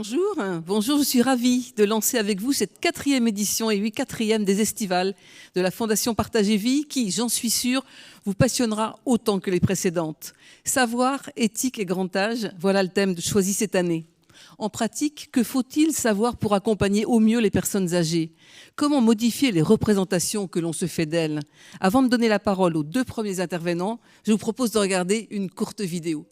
Bonjour, bonjour, je suis ravie de lancer avec vous cette 4e édition et 4e des Estivales de la Fondation Partage et Vie qui, j'en suis sûre, vous passionnera autant que les précédentes. Savoir, éthique et grand âge, voilà le thème choisi cette année. En pratique, que faut-il savoir pour accompagner au mieux les personnes âgées? Comment modifier les représentations que l'on se fait d'elles? Avant de donner la parole aux 2 premiers intervenants, je vous propose de regarder une courte vidéo.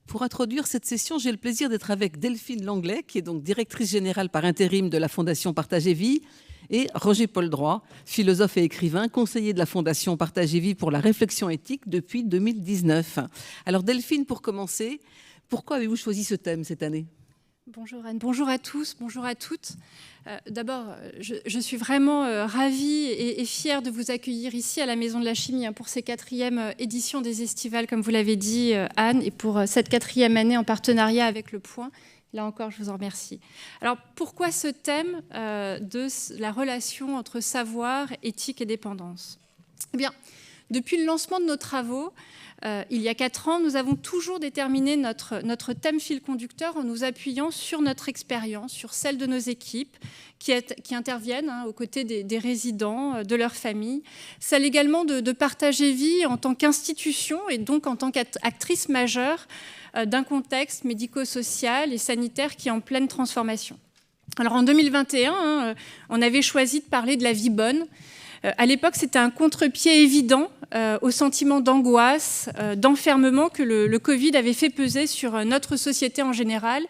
Pour introduire cette session, j'ai le plaisir d'être avec Delphine Langlais, qui est donc directrice générale par intérim de la Fondation Partage et Vie, et Roger Poldroy, philosophe et écrivain, conseiller de la Fondation Partage et Vie pour la réflexion éthique depuis 2019. Alors Delphine, pour commencer, pourquoi avez-vous choisi ce thème cette année ? Bonjour Anne, bonjour à tous, bonjour à toutes. D'abord, je suis vraiment ravie et fière de vous accueillir ici à la Maison de la Chimie pour ces 4e éditions des Estivales, comme vous l'avez dit Anne, et pour cette 4e année en partenariat avec Le Point. Là encore, je vous en remercie. Alors, pourquoi ce thème de la relation entre savoir, éthique et dépendance ? Eh bien, depuis le lancement de nos travaux, il y a 4 ans, nous avons toujours déterminé notre thème fil conducteur en nous appuyant sur notre expérience, sur celle de nos équipes qui interviennent aux côtés des résidents, de leurs familles, celle également de Partage et Vie en tant qu'institution et donc en tant qu'actrice majeure d'un contexte médico-social et sanitaire qui est en pleine transformation. Alors en 2021, on avait choisi de parler de la vie bonne. À l'époque, c'était un contre-pied évident au sentiment d'angoisse, d'enfermement que le Covid avait fait peser sur notre société en général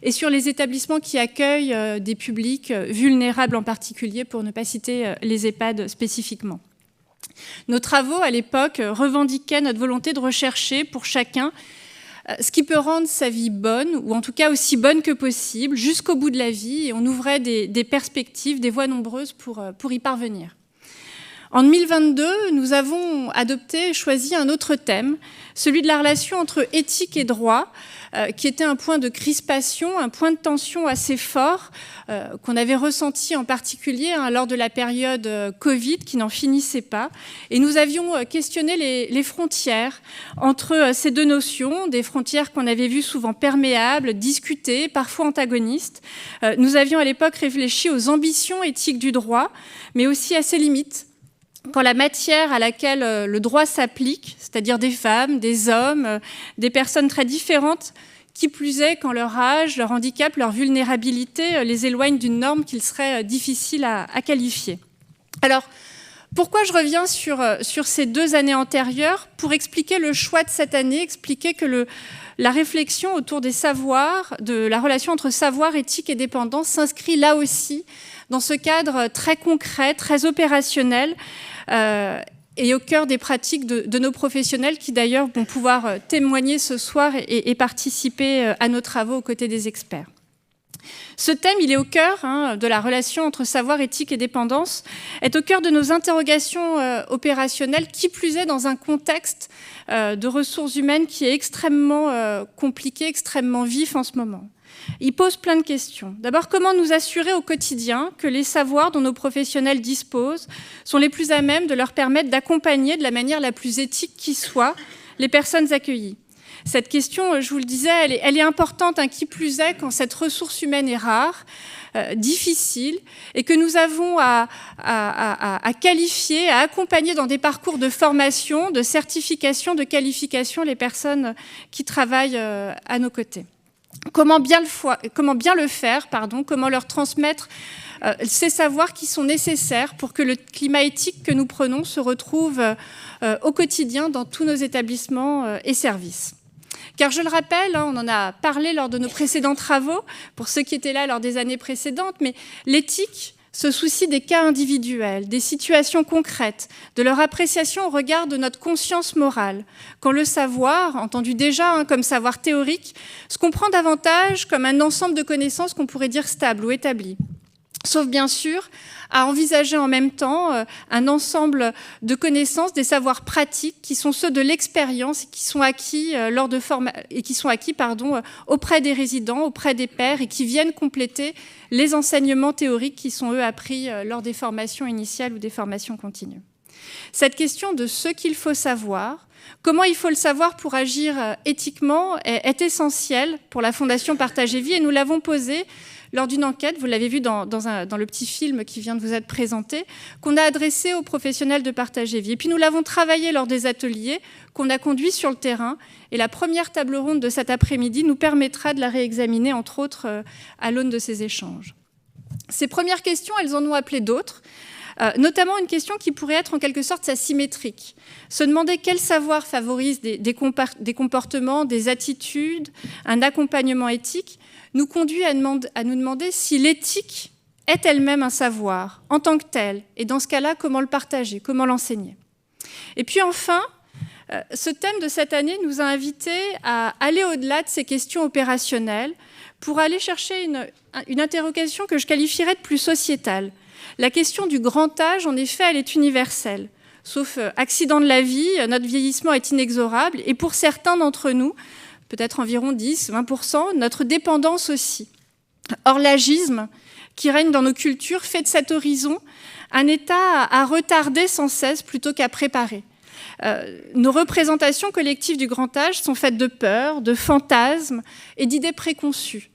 et sur les établissements qui accueillent des publics vulnérables en particulier, pour ne pas citer les EHPAD spécifiquement. Nos travaux, à l'époque, revendiquaient notre volonté de rechercher pour chacun ce qui peut rendre sa vie bonne, ou en tout cas aussi bonne que possible, jusqu'au bout de la vie, et on ouvrait des perspectives, des voies nombreuses pour y parvenir. En 2022, nous avons choisi un autre thème, celui de la relation entre éthique et droit, qui était un point de crispation, un point de tension assez fort qu'on avait ressenti en particulier lors de la période Covid, qui n'en finissait pas. Et nous avions questionné les frontières entre ces deux notions, des frontières qu'on avait vues souvent perméables, discutées, parfois antagonistes. Nous avions à l'époque réfléchi aux ambitions éthiques du droit, mais aussi à ses limites. Quand la matière à laquelle le droit s'applique, c'est-à-dire des femmes, des hommes, des personnes très différentes, qui plus est quand leur âge, leur handicap, leur vulnérabilité les éloignent d'une norme qu'il serait difficile à qualifier. Alors, pourquoi je reviens sur ces 2 années antérieures? Pour expliquer le choix de cette année, expliquer que la réflexion autour des savoirs, de la relation entre savoir, éthique et dépendance s'inscrit là aussi dans ce cadre très concret, très opérationnel, et au cœur des pratiques de nos professionnels qui d'ailleurs vont pouvoir témoigner ce soir et participer à nos travaux aux côtés des experts. Ce thème, il est au cœur de la relation entre savoir, éthique et dépendance, est au cœur de nos interrogations opérationnelles, qui plus est dans un contexte de ressources humaines qui est extrêmement compliqué, extrêmement vif en ce moment. Il pose plein de questions. D'abord, comment nous assurer au quotidien que les savoirs dont nos professionnels disposent sont les plus à même de leur permettre d'accompagner de la manière la plus éthique qui soit les personnes accueillies? Cette question, je vous le disais, elle est importante, qui plus est quand cette ressource humaine est rare, difficiles et que nous avons à qualifier, à accompagner dans des parcours de formation, de certification, de qualification les personnes qui travaillent à nos côtés. Comment bien le faire, comment leur transmettre ces savoirs qui sont nécessaires pour que le climat éthique que nous prenons se retrouve au quotidien dans tous nos établissements et services. Car je le rappelle, on en a parlé lors de nos précédents travaux, pour ceux qui étaient là lors des années précédentes, mais l'éthique se soucie des cas individuels, des situations concrètes, de leur appréciation au regard de notre conscience morale, quand le savoir, entendu déjà comme savoir théorique, se comprend davantage comme un ensemble de connaissances qu'on pourrait dire stables ou établies. Sauf bien sûr à envisager en même temps un ensemble de connaissances, des savoirs pratiques qui sont ceux de l'expérience et qui sont acquis auprès des résidents, auprès des pairs et qui viennent compléter les enseignements théoriques qui sont eux appris lors des formations initiales ou des formations continues. Cette question de ce qu'il faut savoir, comment il faut le savoir pour agir éthiquement est essentielle pour la Fondation Partager Vie et nous l'avons posée lors d'une enquête, vous l'avez vu dans le petit film qui vient de vous être présenté, qu'on a adressé aux professionnels de Partager Vie. Et puis nous l'avons travaillé lors des ateliers qu'on a conduits sur le terrain. Et la première table ronde de cet après-midi nous permettra de la réexaminer, entre autres, à l'aune de ces échanges. Ces premières questions, elles en ont appelé d'autres, notamment une question qui pourrait être en quelque sorte asymétrique. Se demander quel savoir favorise des comportements, des attitudes, un accompagnement éthique, nous conduit à nous demander si l'éthique est elle-même un savoir en tant que tel, et dans ce cas-là, comment le partager, comment l'enseigner. Et puis enfin, ce thème de cette année nous a invités à aller au-delà de ces questions opérationnelles pour aller chercher une interrogation que je qualifierais de plus sociétale. La question du grand âge, en effet, elle est universelle. Sauf accident de la vie, notre vieillissement est inexorable, et pour certains d'entre nous, peut-être environ 10-20%, notre dépendance aussi. Or, l'agisme qui règne dans nos cultures fait de cet horizon un état à retarder sans cesse plutôt qu'à préparer. Nos représentations collectives du grand âge sont faites de peurs, de fantasmes et d'idées préconçues.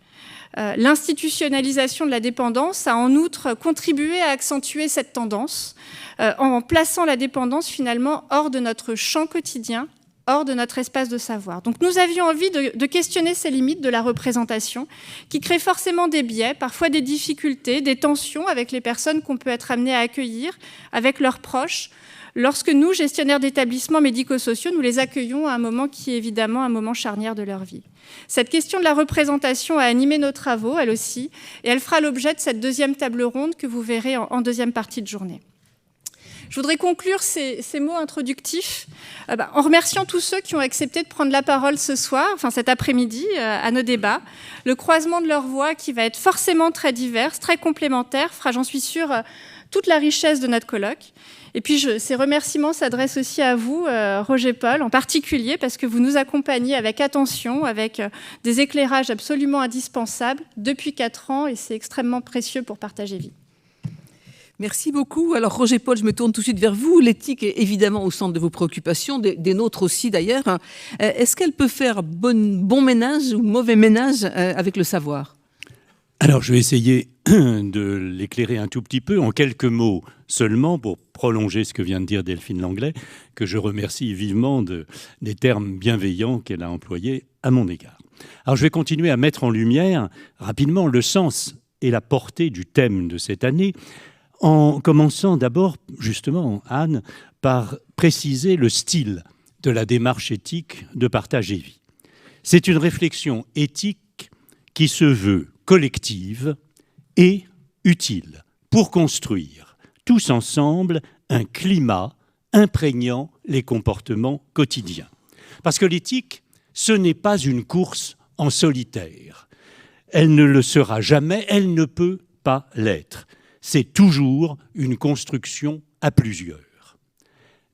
L'institutionnalisation de la dépendance a en outre contribué à accentuer cette tendance en plaçant la dépendance finalement hors de notre champ quotidien, hors de notre espace de savoir. Donc nous avions envie de questionner ces limites de la représentation qui créent forcément des biais, parfois des difficultés, des tensions avec les personnes qu'on peut être amené à accueillir, avec leurs proches, lorsque nous, gestionnaires d'établissements médico-sociaux, nous les accueillons à un moment qui est évidemment un moment charnière de leur vie. Cette question de la représentation a animé nos travaux, elle aussi, et elle fera l'objet de cette deuxième table ronde que vous verrez en deuxième partie de journée. Je voudrais conclure ces mots introductifs en remerciant tous ceux qui ont accepté de prendre la parole ce soir, cet après-midi, à nos débats. Le croisement de leurs voix, qui va être forcément très divers, très complémentaire, fera, j'en suis sûre, toute la richesse de notre colloque. Et puis, ces remerciements s'adressent aussi à vous, Roger Paul, en particulier, parce que vous nous accompagnez avec attention, avec des éclairages absolument indispensables depuis 4 ans, et c'est extrêmement précieux pour Partager Vie. Merci beaucoup. Alors, Roger Paul, je me tourne tout de suite vers vous. L'éthique est évidemment au centre de vos préoccupations, des nôtres aussi d'ailleurs. Est-ce qu'elle peut faire bon ménage ou mauvais ménage avec le savoir ? Alors, je vais essayer de l'éclairer un tout petit peu, en quelques mots seulement, pour prolonger ce que vient de dire Delphine Langlais, que je remercie vivement des termes bienveillants qu'elle a employés à mon égard. Alors, je vais continuer à mettre en lumière rapidement le sens et la portée du thème de cette année, en commençant d'abord, justement, Anne, par préciser le style de la démarche éthique de Partager Vie. C'est une réflexion éthique qui se veut collective et utile pour construire, tous ensemble, un climat imprégnant les comportements quotidiens. Parce que l'éthique, ce n'est pas une course en solitaire. Elle ne le sera jamais, elle ne peut pas l'être. C'est toujours une construction à plusieurs.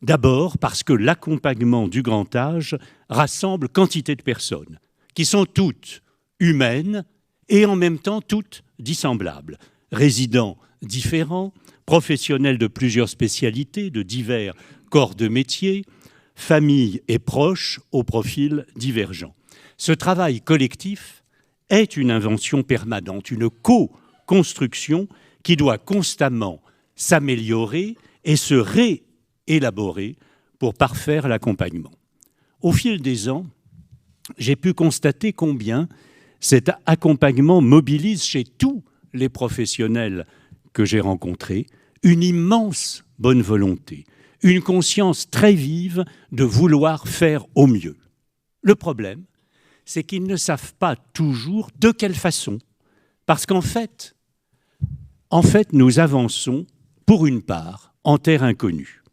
D'abord parce que l'accompagnement du grand âge rassemble quantité de personnes qui sont toutes humaines et en même temps toutes dissemblables, résidents différents, professionnels de plusieurs spécialités, de divers corps de métier, familles et proches aux profils divergents. Ce travail collectif est une invention permanente, une construction qui doit constamment s'améliorer et se réélaborer pour parfaire l'accompagnement. Au fil des ans, j'ai pu constater combien cet accompagnement mobilise chez tous les professionnels que j'ai rencontrés une immense bonne volonté, une conscience très vive de vouloir faire au mieux. Le problème, c'est qu'ils ne savent pas toujours de quelle façon, parce qu'en fait, nous avançons, pour une part, en terre inconnue.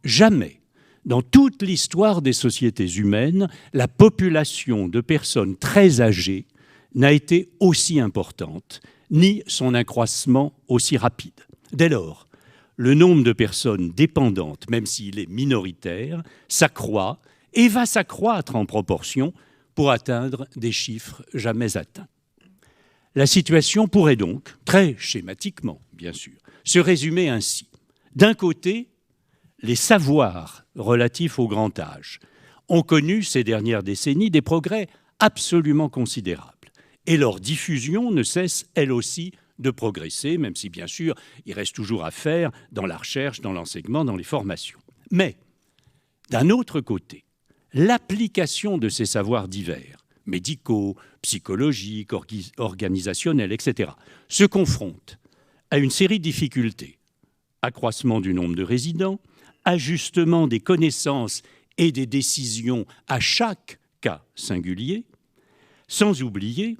Jamais, dans toute l'histoire des sociétés humaines, la population de personnes très âgées n'a été aussi importante, ni son accroissement aussi rapide. Dès lors, le nombre de personnes dépendantes, même s'il est minoritaire, s'accroît et va s'accroître en proportion pour atteindre des chiffres jamais atteints. La situation pourrait donc, très schématiquement bien sûr, se résumer ainsi. D'un côté, les savoirs relatifs au grand âge ont connu ces dernières décennies des progrès absolument considérables. Et leur diffusion ne cesse, elle aussi, de progresser, même si, bien sûr, il reste toujours à faire dans la recherche, dans l'enseignement, dans les formations. Mais, d'un autre côté, l'application de ces savoirs divers, médicaux, psychologiques, organisationnels, etc., se confronte à une série de difficultés. Accroissement du nombre de résidents, ajustement des connaissances et des décisions à chaque cas singulier, sans oublier,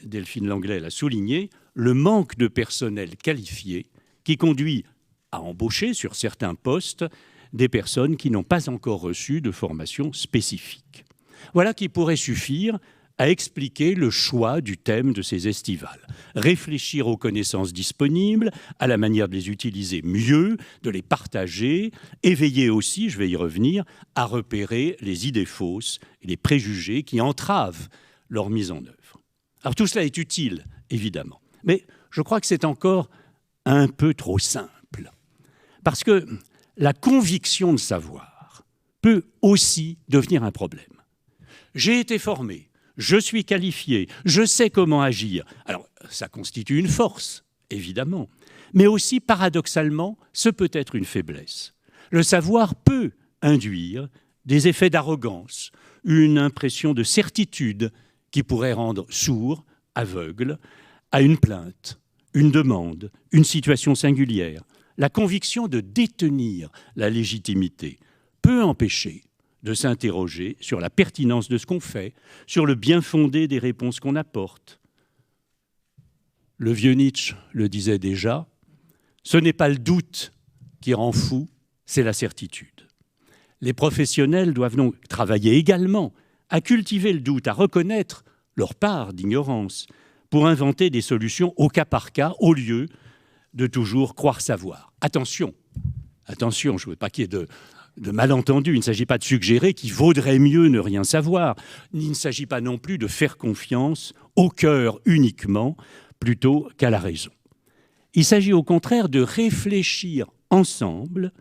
Delphine Langlais l'a souligné, le manque de personnel qualifié qui conduit à embaucher sur certains postes des personnes qui n'ont pas encore reçu de formation spécifique. Voilà qui pourrait suffire à expliquer le choix du thème de ces estivales. Réfléchir aux connaissances disponibles, à la manière de les utiliser mieux, de les partager, et veiller aussi, je vais y revenir, à repérer les idées fausses et les préjugés qui entravent leur mise en œuvre. Alors tout cela est utile, évidemment, mais je crois que c'est encore un peu trop simple. Parce que la conviction de savoir peut aussi devenir un problème. J'ai été formé, je suis qualifié, je sais comment agir. Alors, ça constitue une force, évidemment, mais aussi, paradoxalement, ce peut être une faiblesse. Le savoir peut induire des effets d'arrogance, une impression de certitude qui pourrait rendre sourd, aveugle, à une plainte, une demande, une situation singulière. La conviction de détenir la légitimité peut empêcher de s'interroger sur la pertinence de ce qu'on fait, sur le bien-fondé des réponses qu'on apporte. Le vieux Nietzsche le disait déjà, ce n'est pas le doute qui rend fou, c'est la certitude. Les professionnels doivent donc travailler également à cultiver le doute, à reconnaître leur part d'ignorance pour inventer des solutions au cas par cas, au lieu de toujours croire savoir. Attention, je ne veux pas qu'il y ait de malentendus, il ne s'agit pas de suggérer qu'il vaudrait mieux ne rien savoir, il ne s'agit pas non plus de faire confiance au cœur uniquement, plutôt qu'à la raison. Il s'agit au contraire de réfléchir ensemble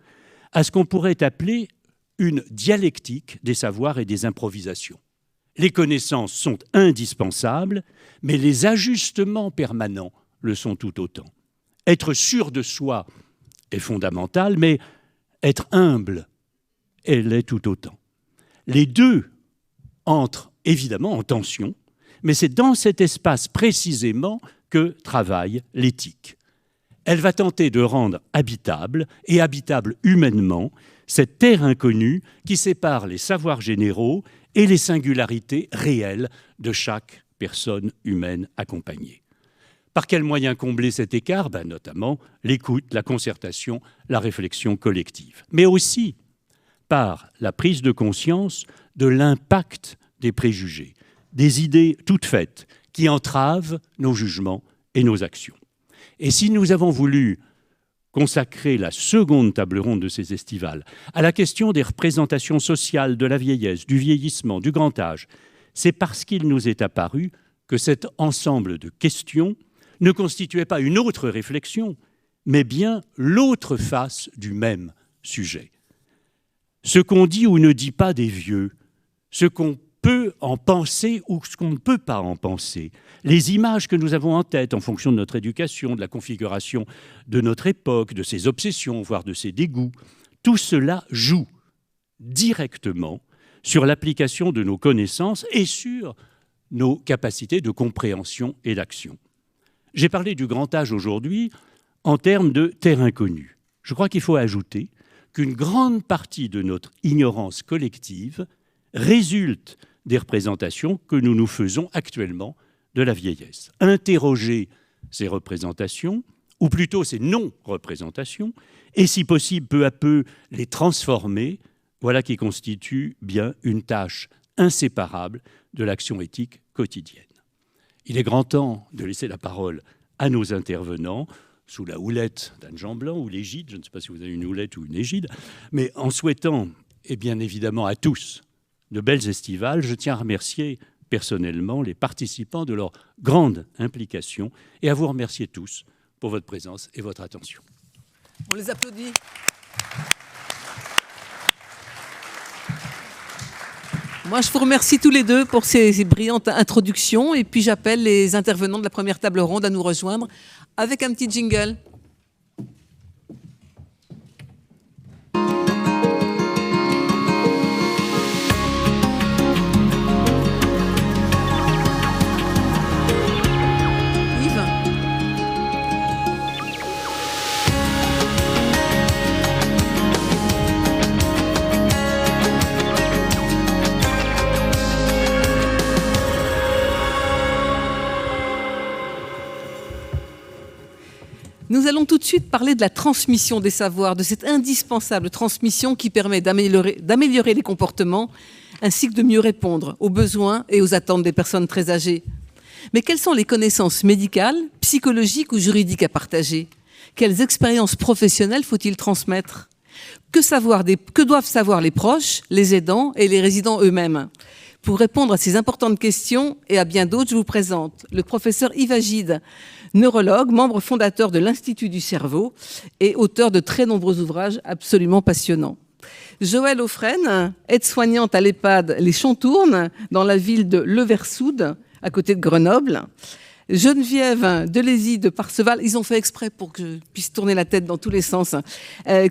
à ce qu'on pourrait appeler une dialectique des savoirs et des improvisations. Les connaissances sont indispensables, mais les ajustements permanents le sont tout autant. Être sûr de soi est fondamental, mais être humble, elle l'est tout autant. Les deux entrent évidemment en tension, mais c'est dans cet espace précisément que travaille l'éthique. Elle va tenter de rendre habitable, et habitable humainement, cette terre inconnue qui sépare les savoirs généraux et les singularités réelles de chaque personne humaine accompagnée. Par quels moyens combler cet écart ? Notamment l'écoute, la concertation, la réflexion collective. Mais aussi par la prise de conscience de l'impact des préjugés, des idées toutes faites qui entravent nos jugements et nos actions. Et si nous avons voulu consacrer la seconde table ronde de ces estivales à la question des représentations sociales de la vieillesse, du vieillissement, du grand âge, c'est parce qu'il nous est apparu que cet ensemble de questions ne constituait pas une autre réflexion, mais bien l'autre face du même sujet. Ce qu'on dit ou ne dit pas des vieux, ce qu'on peut en penser ou ce qu'on ne peut pas en penser. Les images que nous avons en tête en fonction de notre éducation, de la configuration de notre époque, de ses obsessions, voire de ses dégoûts, tout cela joue directement sur l'application de nos connaissances et sur nos capacités de compréhension et d'action. J'ai parlé du grand âge aujourd'hui en termes de terre inconnue. Je crois qu'il faut ajouter qu'une grande partie de notre ignorance collective résulte des représentations que nous nous faisons actuellement de la vieillesse. Interroger ces représentations, ou plutôt ces non-représentations, et si possible peu à peu les transformer, voilà qui constitue bien une tâche inséparable de l'action éthique quotidienne. Il est grand temps de laisser la parole à nos intervenants, sous la houlette d'Anne Jean-Blanc ou l'égide, je ne sais pas si vous avez une houlette ou une égide, mais en souhaitant, et bien évidemment à tous, de belles estivales, je tiens à remercier personnellement les participants de leur grande implication et à vous remercier tous pour votre présence et votre attention. On les applaudit. Moi, je vous remercie tous les deux pour ces brillantes introductions et puis j'appelle les intervenants de la première table ronde à nous rejoindre avec un petit jingle. Nous allons tout de suite parler de la transmission des savoirs, de cette indispensable transmission qui permet d'améliorer les comportements ainsi que de mieux répondre aux besoins et aux attentes des personnes très âgées. Mais quelles sont les connaissances médicales, psychologiques ou juridiques à partager? Quelles expériences professionnelles faut-il transmettre? Que doivent savoir les proches, les aidants et les résidents eux-mêmes? Pour répondre à ces importantes questions et à bien d'autres, je vous présente le professeur Yves Agide, neurologue, membre fondateur de l'Institut du cerveau et auteur de très nombreux ouvrages absolument passionnants. Joëlle Aufren, aide-soignante à l'EHPAD Les Chantournes, dans la ville de Leversoude, à côté de Grenoble. Geneviève Delézy de Parseval, ils ont fait exprès pour que je puisse tourner la tête dans tous les sens,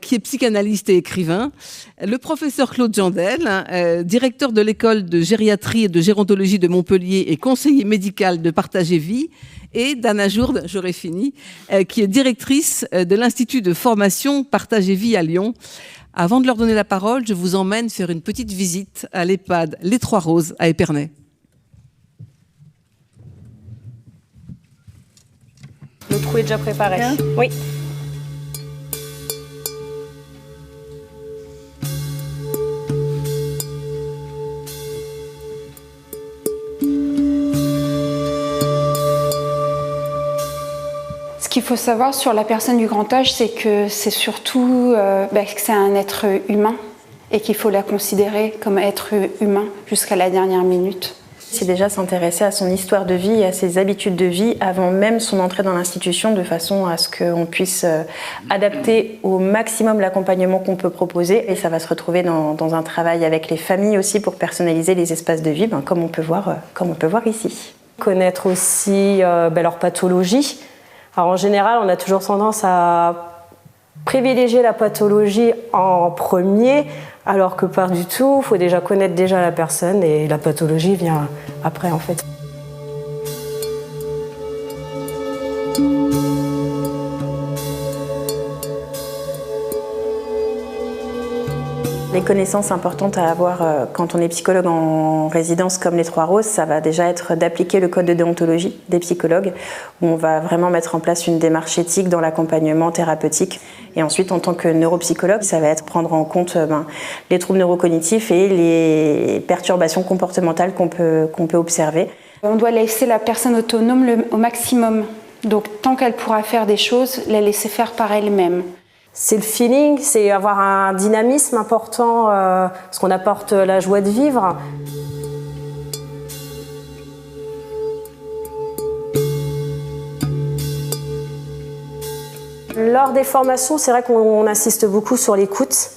qui est psychanalyste et écrivain. Le professeur Claude Jandel, directeur de l'école de gériatrie et de gérontologie de Montpellier et conseiller médical de Partager Vie. Et Dana Jourde, j'aurais fini, qui est directrice de l'Institut de formation Partager Vie à Lyon. Avant de leur donner la parole, je vous emmène faire une petite visite à l'EHPAD Les Trois Roses à Épernay. Le trou est déjà préparé. Bien. Oui. Ce qu'il faut savoir sur la personne du grand âge, c'est que c'est surtout que c'est un être humain et qu'il faut la considérer comme être humain jusqu'à la dernière minute. C'est déjà s'intéresser à son histoire de vie et à ses habitudes de vie avant même son entrée dans l'institution, de façon à ce qu'on puisse adapter au maximum l'accompagnement qu'on peut proposer. Et ça va se retrouver dans un travail avec les familles aussi pour personnaliser les espaces de vie, comme on peut voir ici. Connaître aussi leur pathologie. Alors en général, on a toujours tendance à privilégier la pathologie en premier, alors que pas du tout. Il faut déjà connaître la personne et la pathologie vient après en fait. Les connaissances importantes à avoir quand on est psychologue en résidence comme les Trois Roses, ça va déjà être d'appliquer le code de déontologie des psychologues, où on va vraiment mettre en place une démarche éthique dans l'accompagnement thérapeutique. Et ensuite, en tant que neuropsychologue, ça va être prendre en compte les troubles neurocognitifs et les perturbations comportementales qu'on peut observer. On doit laisser la personne autonome au maximum. Donc, tant qu'elle pourra faire des choses, la laisser faire par elle-même. C'est le feeling, c'est avoir un dynamisme important, parce qu'on apporte la joie de vivre. Lors des formations, c'est vrai qu'on insiste beaucoup sur l'écoute.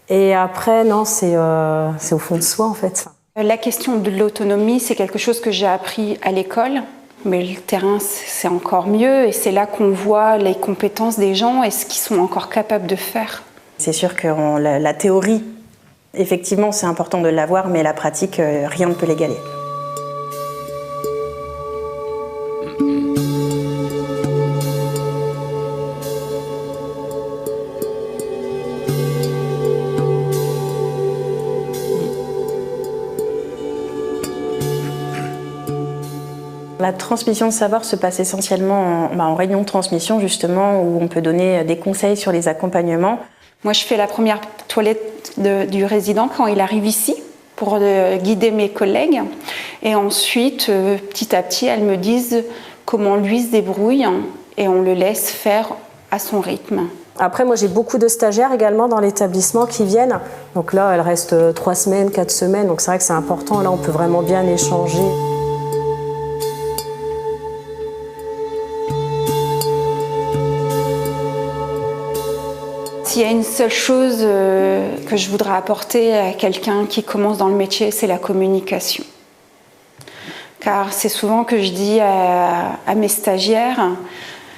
Et après, non, c'est au fond de soi, en fait. La question de l'autonomie, c'est quelque chose que j'ai appris à l'école, mais le terrain, c'est encore mieux, et c'est là qu'on voit les compétences des gens et ce qu'ils sont encore capables de faire. C'est sûr que la théorie, effectivement, c'est important de l'avoir, mais la pratique, rien ne peut l'égaler. La transmission de savoir se passe essentiellement en réunion de transmission, justement, où on peut donner des conseils sur les accompagnements. Moi, je fais la première toilette du résident quand il arrive ici pour guider mes collègues. Et ensuite, petit à petit, elles me disent comment lui se débrouille et on le laisse faire à son rythme. Après, moi, j'ai beaucoup de stagiaires également dans l'établissement qui viennent. Donc là, elles restent 3 semaines, 4 semaines. Donc c'est vrai que c'est important. Là, on peut vraiment bien échanger. S'il y a une seule chose que je voudrais apporter à quelqu'un qui commence dans le métier, c'est la communication. Car c'est souvent que je dis à mes stagiaires,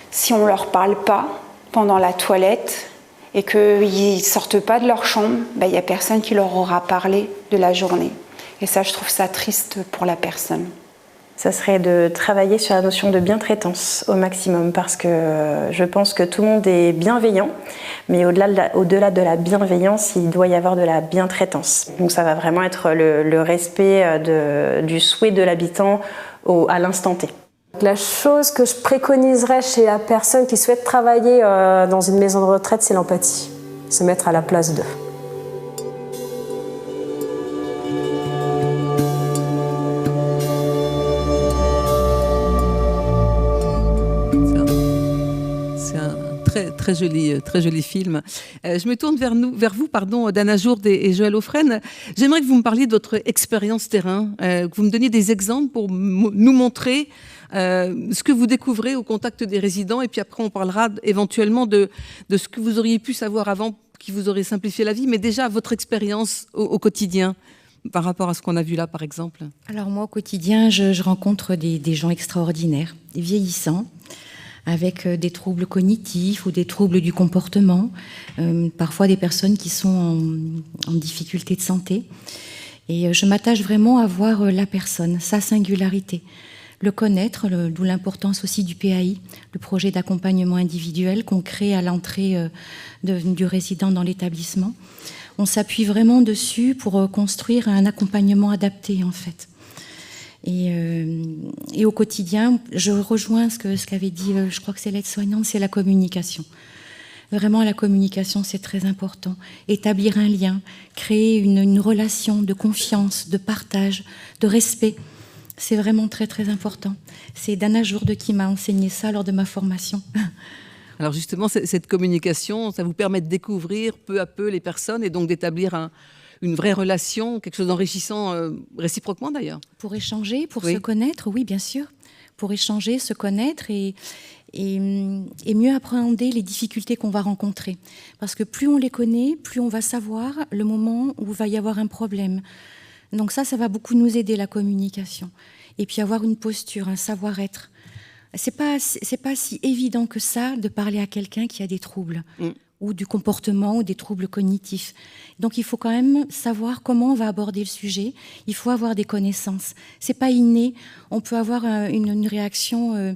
si on ne leur parle pas pendant la toilette et qu'ils ne sortent pas de leur chambre, il n'y a personne qui leur aura parlé de la journée. Et ça, je trouve ça triste pour la personne. Ça serait de travailler sur la notion de bientraitance au maximum, parce que je pense que tout le monde est bienveillant, mais au-delà de la bienveillance, il doit y avoir de la bientraitance. Donc ça va vraiment être le respect du souhait de l'habitant à l'instant T. La chose que je préconiserais chez la personne qui souhaite travailler dans une maison de retraite, c'est l'empathie. Se mettre à la place d'eux. Très joli film. Je me tourne vers vous, Dana Jourde et Joël Aufren. J'aimerais que vous me parliez de votre expérience terrain, que vous me donniez des exemples pour nous montrer ce que vous découvrez au contact des résidents, et puis après on parlera éventuellement de ce que vous auriez pu savoir avant, qui vous aurait simplifié la vie, mais déjà votre expérience au quotidien par rapport à ce qu'on a vu là, par exemple. Alors moi, au quotidien, je rencontre des gens extraordinaires, des vieillissants, avec des troubles cognitifs ou des troubles du comportement, parfois des personnes qui sont en difficulté de santé. Et je m'attache vraiment à voir la personne, sa singularité, le connaître, d'où l'importance aussi du PAI, le projet d'accompagnement individuel qu'on crée à l'entrée du résident dans l'établissement. On s'appuie vraiment dessus pour construire un accompagnement adapté, en fait. Et au quotidien, je rejoins ce qu'avait dit, je crois que c'est l'aide-soignante, c'est la communication. Vraiment, la communication, c'est très important. Établir un lien, créer une relation de confiance, de partage, de respect, c'est vraiment très, très important. C'est Dana Jourde qui m'a enseigné ça lors de ma formation. Alors justement, cette communication, ça vous permet de découvrir peu à peu les personnes et donc d'établir une vraie relation, quelque chose d'enrichissant réciproquement d'ailleurs. Pour échanger, pour se connaître, oui, bien sûr. Pour échanger, se connaître et mieux appréhender les difficultés qu'on va rencontrer. Parce que plus on les connaît, plus on va savoir le moment où va y avoir un problème. Donc ça va beaucoup nous aider, la communication. Et puis avoir une posture, un savoir-être. C'est pas si évident que ça de parler à quelqu'un qui a des troubles. Ou du comportement, ou des troubles cognitifs. Donc il faut quand même savoir comment on va aborder le sujet. Il faut avoir des connaissances. C'est pas inné. On peut avoir une réaction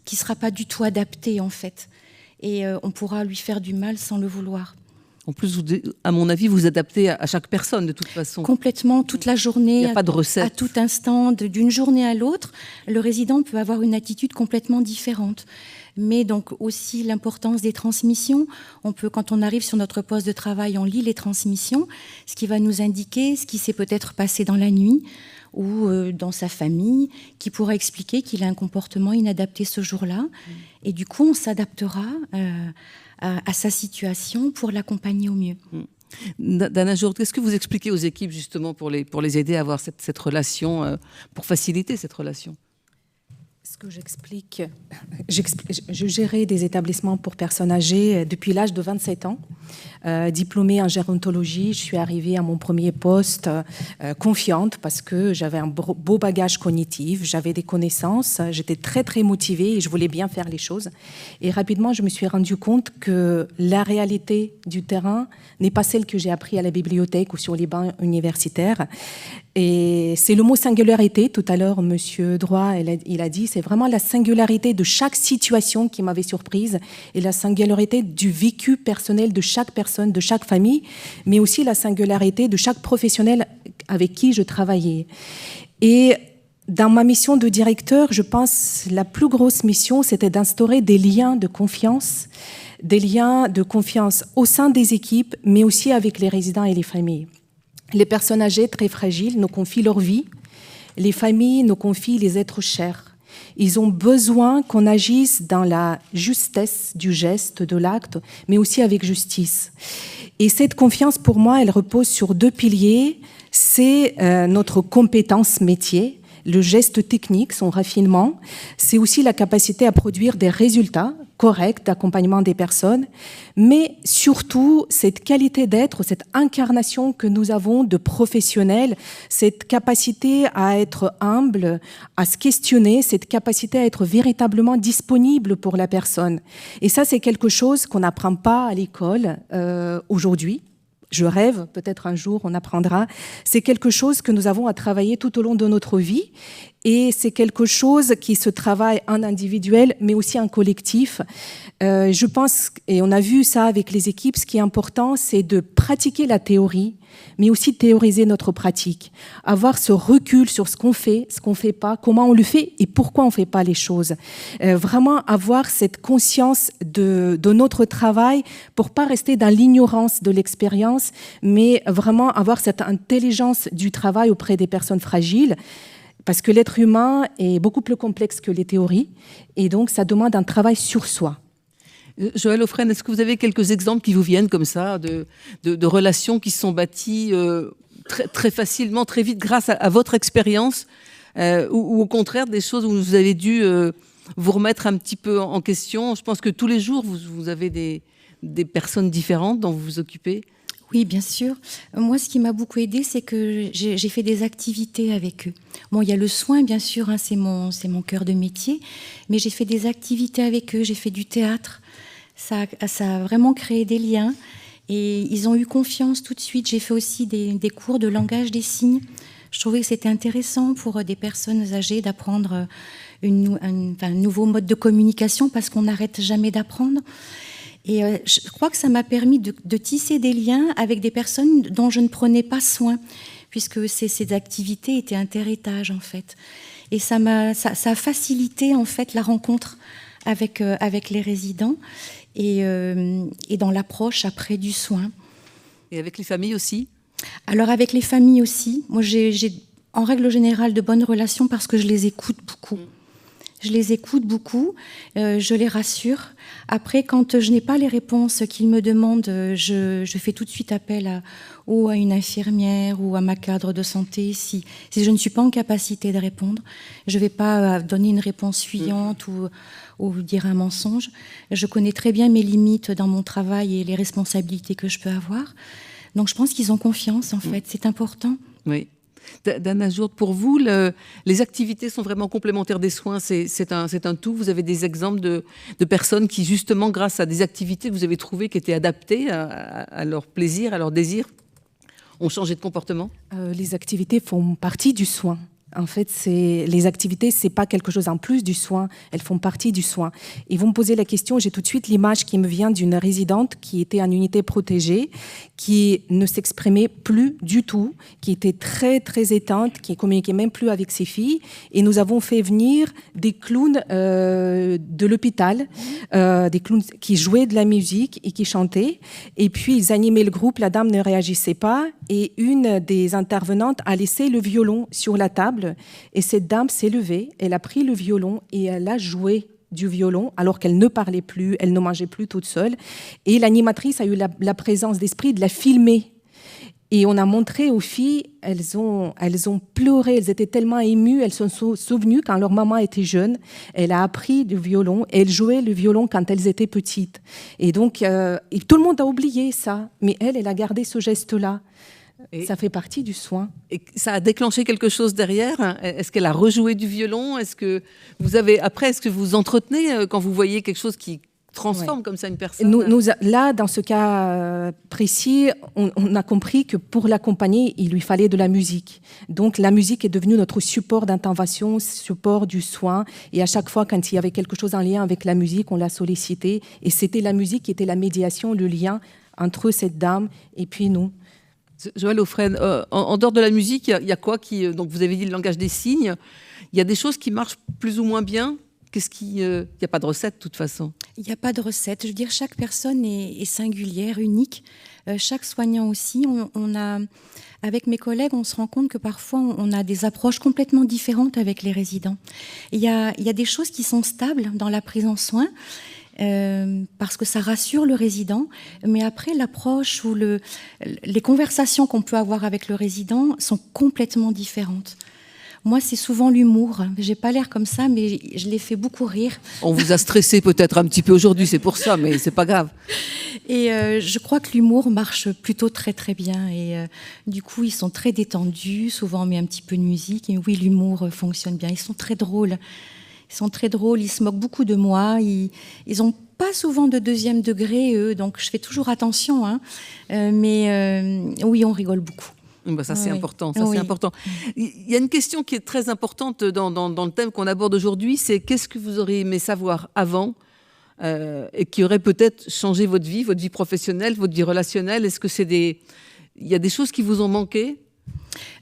qui sera pas du tout adaptée, en fait. Et on pourra lui faire du mal sans le vouloir. En plus, à mon avis, vous adaptez à chaque personne, de toute façon. Complètement, toute la journée. Il n'y a pas de recette. À tout instant, d'une journée à l'autre, le résident peut avoir une attitude complètement différente. Mais donc aussi l'importance des transmissions. Quand on arrive sur notre poste de travail, on lit les transmissions, ce qui va nous indiquer ce qui s'est peut-être passé dans la nuit ou dans sa famille, qui pourra expliquer qu'il a un comportement inadapté ce jour-là. Et du coup, on s'adaptera à sa situation pour l'accompagner au mieux. Dana Jourde, qu'est-ce que vous expliquez aux équipes justement pour les aider à avoir cette relation, pour faciliter cette relation ? Ce que je gérais des établissements pour personnes âgées depuis l'âge de 27 ans. Diplômée en gérontologie, je suis arrivée à mon premier poste confiante parce que j'avais un beau bagage cognitif, j'avais des connaissances, j'étais très très motivée et je voulais bien faire les choses. Et rapidement, je me suis rendu compte que la réalité du terrain n'est pas celle que j'ai appris à la bibliothèque ou sur les bancs universitaires. Et c'est le mot singularité. Tout à l'heure, Monsieur Droit, il a dit, c'est vraiment la singularité de chaque situation qui m'avait surprise et la singularité du vécu personnel de chaque personne, de chaque famille, mais aussi la singularité de chaque professionnel avec qui je travaillais. Et dans ma mission de directeur, je pense la plus grosse mission, c'était d'instaurer des liens de confiance au sein des équipes, mais aussi avec les résidents et les familles. Les personnes âgées très fragiles nous confient leur vie. Les familles nous confient les êtres chers. Ils ont besoin qu'on agisse dans la justesse du geste, de l'acte, mais aussi avec justice. Et cette confiance, pour moi, elle repose sur 2 piliers. C'est notre compétence métier, le geste technique, son raffinement. C'est aussi la capacité à produire des résultats corrects d'accompagnement des personnes, mais surtout cette qualité d'être, cette incarnation que nous avons de professionnels, cette capacité à être humble, à se questionner, cette capacité à être véritablement disponible pour la personne. Et ça, c'est quelque chose qu'on n'apprend pas à l'école aujourd'hui. Je rêve, peut-être un jour on apprendra. C'est quelque chose que nous avons à travailler tout au long de notre vie et c'est quelque chose qui se travaille en individuel mais aussi en collectif. Je pense, et on a vu ça avec les équipes, ce qui est important, c'est de pratiquer la théorie, mais aussi théoriser notre pratique. Avoir ce recul sur ce qu'on fait pas, comment on le fait et pourquoi on fait pas les choses. Vraiment avoir cette conscience de notre travail pour pas rester dans l'ignorance de l'expérience, mais vraiment avoir cette intelligence du travail auprès des personnes fragiles. Parce que l'être humain est beaucoup plus complexe que les théories et donc ça demande un travail sur soi. Joël Offren, est-ce que vous avez quelques exemples qui vous viennent comme ça, de relations qui se sont bâties très, très facilement, très vite grâce à votre expérience ou au contraire des choses où vous avez dû vous remettre un petit peu en question? Je pense que tous les jours, vous avez des personnes différentes dont vous vous occupez. Oui, bien sûr. Moi, ce qui m'a beaucoup aidée, c'est que j'ai fait des activités avec eux. Bon, il y a le soin, bien sûr, hein, c'est mon cœur de métier, mais j'ai fait des activités avec eux, j'ai fait du théâtre. Ça a vraiment créé des liens et ils ont eu confiance tout de suite. J'ai fait aussi des cours de langage des signes. Je trouvais que c'était intéressant pour des personnes âgées d'apprendre un nouveau mode de communication parce qu'on n'arrête jamais d'apprendre. Et je crois que ça m'a permis de tisser des liens avec des personnes dont je ne prenais pas soin, puisque ces activités étaient interétages, en fait. Et ça a facilité, en fait, la rencontre avec les résidents et dans l'approche après du soin. Et avec les familles aussi? Alors, avec les familles aussi. Moi, j'ai en règle générale de bonnes relations parce que je les écoute beaucoup. Je les écoute beaucoup, je les rassure. Après, quand je n'ai pas les réponses qu'ils me demandent, je fais tout de suite appel à une infirmière ou à ma cadre de santé. Si je ne suis pas en capacité de répondre, je ne vais pas donner une réponse fuyante ou dire un mensonge. Je connais très bien mes limites dans mon travail et les responsabilités que je peux avoir. Donc je pense qu'ils ont confiance, en fait. C'est important. Oui. Dana Jourde, pour vous, les activités sont vraiment complémentaires des soins, c'est un tout. Vous avez des exemples de personnes qui, justement, grâce à des activités que vous avez trouvées qui étaient adaptées à leur plaisir, à leur désir, ont changé de comportement? Les activités font partie du soin. En fait, les activités, c'est pas quelque chose en plus du soin, elles font partie du soin. Et vous me posez la question, j'ai tout de suite l'image qui me vient d'une résidente qui était en unité protégée, qui ne s'exprimait plus du tout, qui était très très éteinte, qui communiquait même plus avec ses filles. Et nous avons fait venir des clowns de l'hôpital, des clowns qui jouaient de la musique et qui chantaient. Et puis ils animaient le groupe, la dame ne réagissait pas et une des intervenantes a laissé le violon sur la table. Et cette dame s'est levée, elle a pris le violon et elle a joué du violon alors qu'elle ne parlait plus, elle ne mangeait plus toute seule. Et l'animatrice a eu la présence d'esprit de la filmer. Et on a montré aux filles, elles ont pleuré, elles étaient tellement émues, elles se sont souvenues quand leur maman était jeune, elle a appris du violon, et elle jouait le violon quand elles étaient petites. Et donc, et tout le monde a oublié ça, mais elle a gardé ce geste-là. Et ça fait partie du soin. Et ça a déclenché quelque chose derrière? Est-ce qu'elle a rejoué du violon? Est-ce que vous entretenez quand vous voyez quelque chose qui transforme comme ça une personne? Là, dans ce cas précis, on a compris que pour l'accompagner, il lui fallait de la musique. Donc la musique est devenue notre support d'intervention, support du soin. Et à chaque fois, quand il y avait quelque chose en lien avec la musique, on l'a sollicité. Et c'était la musique qui était la médiation, le lien entre cette dame et puis nous. Joëlle Aufren, en dehors de la musique, il y a quoi qui... Donc vous avez dit le langage des signes. Il y a des choses qui marchent plus ou moins bien. Il n'y a pas de recette de toute façon? Il n'y a pas de recette. Je veux dire, chaque personne est singulière, unique. Chaque soignant aussi. Avec mes collègues, on se rend compte que parfois, on a des approches complètement différentes avec les résidents. Il y a des choses qui sont stables dans la prise en soin, parce que ça rassure le résident. Mais après, l'approche ou les conversations qu'on peut avoir avec le résident sont complètement différentes. Moi, c'est souvent l'humour. J'ai pas l'air comme ça, mais je les fais beaucoup rire. On vous a stressé peut-être un petit peu aujourd'hui, c'est pour ça, mais c'est pas grave. Et je crois que l'humour marche plutôt très très bien. Et du coup, ils sont très détendus. Souvent, on met un petit peu de musique. Et oui, l'humour fonctionne bien. Ils sont très drôles. Ils se moquent beaucoup de moi. Ils ont pas souvent de deuxième degré, eux. Donc, je fais toujours attention. Hein. Oui, on rigole beaucoup. Ça, c'est important. C'est important. Il y a une question qui est très importante dans le thème qu'on aborde aujourd'hui, c'est qu'est-ce que vous auriez aimé savoir avant et qui aurait peut-être changé votre vie professionnelle, votre vie relationnelle? Est-ce que il y a des choses qui vous ont manqué?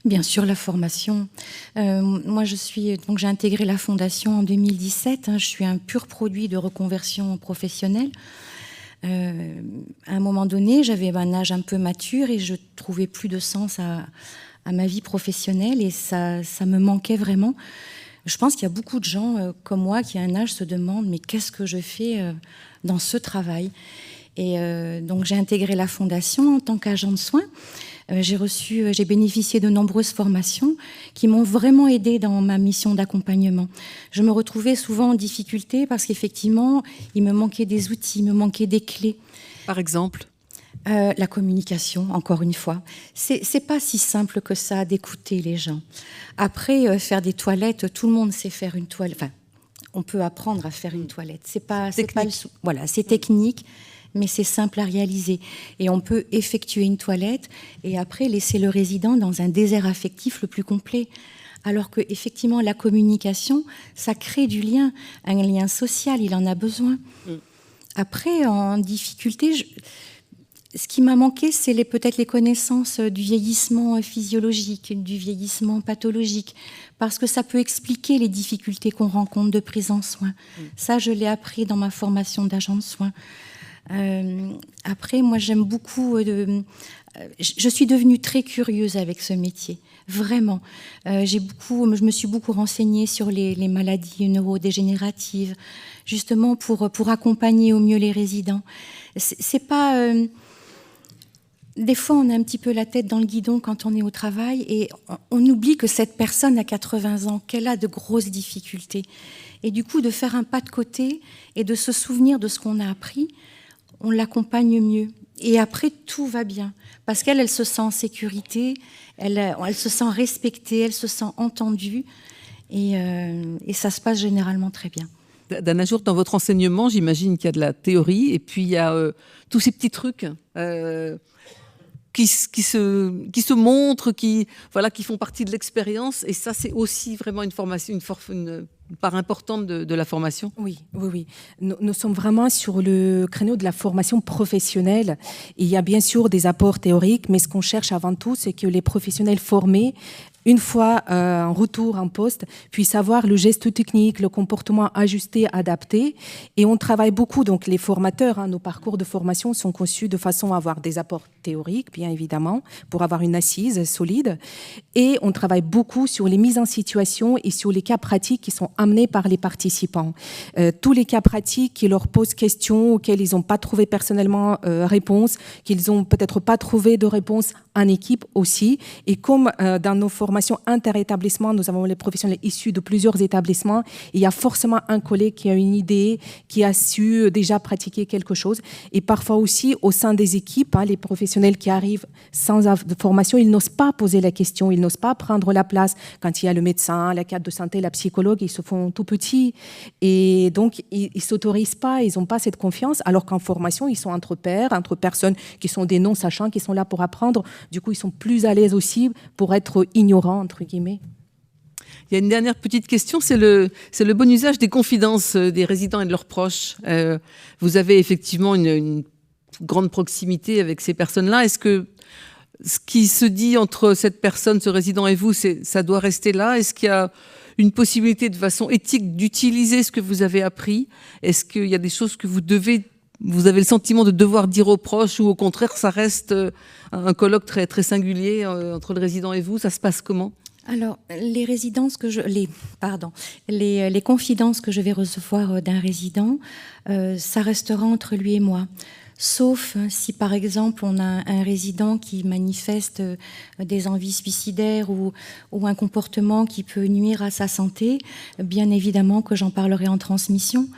Bien sûr, la formation. Moi, j'ai intégré la fondation en 2017. Je suis un pur produit de reconversion professionnelle. À un moment donné, j'avais un âge un peu mature et je trouvais plus de sens à ma vie professionnelle et ça me manquait vraiment. Je pense qu'il y a beaucoup de gens comme moi qui à un âge se demandent mais qu'est-ce que je fais dans ce travail? Et donc j'ai intégré la fondation en tant qu'agent de soins. J'ai bénéficié de nombreuses formations qui m'ont vraiment aidée dans ma mission d'accompagnement. Je me retrouvais souvent en difficulté parce qu'effectivement, il me manquait des outils, il me manquait des clés. Par exemple? La communication, encore une fois. C'est pas si simple que ça d'écouter les gens. Après, faire des toilettes, tout le monde sait faire une toilette. Enfin, on peut apprendre à faire une toilette. C'est technique. Mais c'est simple à réaliser. Et on peut effectuer une toilette et après laisser le résident dans un désert affectif le plus complet. Alors que effectivement, la communication, ça crée du lien, un lien social, il en a besoin. Après, en difficulté, ce qui m'a manqué, c'est peut-être les connaissances du vieillissement physiologique, du vieillissement pathologique, parce que ça peut expliquer les difficultés qu'on rencontre de prise en soin. Ça, je l'ai appris dans ma formation d'agent de soins. Après, moi, j'aime beaucoup. Je suis devenue très curieuse avec ce métier, vraiment. Je me suis beaucoup renseignée sur les maladies neurodégénératives, justement pour accompagner au mieux les résidents. C'est pas. Des fois, on a un petit peu la tête dans le guidon quand on est au travail et on oublie que cette personne a 80 ans, qu'elle a de grosses difficultés. Et du coup, de faire un pas de côté et de se souvenir de ce qu'on a appris, on l'accompagne mieux. Et après, tout va bien. Parce qu'elle se sent en sécurité, elle se sent respectée, elle se sent entendue. Et ça se passe généralement très bien. Dana Jourde, dans votre enseignement, j'imagine qu'il y a de la théorie et puis il y a tous ces petits trucs qui se montrent, qui font partie de l'expérience. Et ça, c'est aussi vraiment une formation, une part importante de la formation. Oui. Nous sommes vraiment sur le créneau de la formation professionnelle. Il y a bien sûr des apports théoriques, mais ce qu'on cherche avant tout, c'est que les professionnels formés une fois en retour en poste, puissent avoir le geste technique, le comportement ajusté, adapté. Et on travaille beaucoup, donc les formateurs, nos parcours de formation sont conçus de façon à avoir des apports théoriques, bien évidemment, pour avoir une assise solide. Et on travaille beaucoup sur les mises en situation et sur les cas pratiques qui sont amenés par les participants. Tous les cas pratiques qui leur posent question, auxquels ils n'ont pas trouvé personnellement réponse, qu'ils n'ont peut-être pas trouvé de réponse en équipe aussi. Et comme dans nos formations inter-établissements, nous avons les professionnels issus de plusieurs établissements, il y a forcément un collègue qui a une idée, qui a su déjà pratiquer quelque chose. Et parfois aussi, au sein des équipes, les professionnels qui arrivent sans formation, ils n'osent pas poser la question, ils n'osent pas prendre la place. Quand il y a le médecin, la cadre de santé, la psychologue, ils se font tout petits. Et donc, ils ne s'autorisent pas, ils n'ont pas cette confiance, alors qu'en formation, ils sont entre pairs, entre personnes qui sont des non-sachants, qui sont là pour apprendre. Du coup, ils sont plus à l'aise aussi pour être ignorants, entre guillemets. Il y a une dernière petite question, c'est le bon usage des confidences des résidents et de leurs proches. Vous avez effectivement une grande proximité avec ces personnes-là. Est-ce que ce qui se dit entre cette personne, ce résident et vous, ça doit rester là? Est-ce qu'il y a une possibilité de façon éthique d'utiliser ce que vous avez appris? Est-ce qu'il y a des choses que vous avez le sentiment de devoir dire aux proches, ou au contraire, ça reste un colloque très, très singulier entre le résident et vous? Ça se passe comment? Alors, les confidences que je vais recevoir d'un résident, ça restera entre lui et moi. Sauf si, par exemple, on a un résident qui manifeste des envies suicidaires ou un comportement qui peut nuire à sa santé, bien évidemment que j'en parlerai en transmission.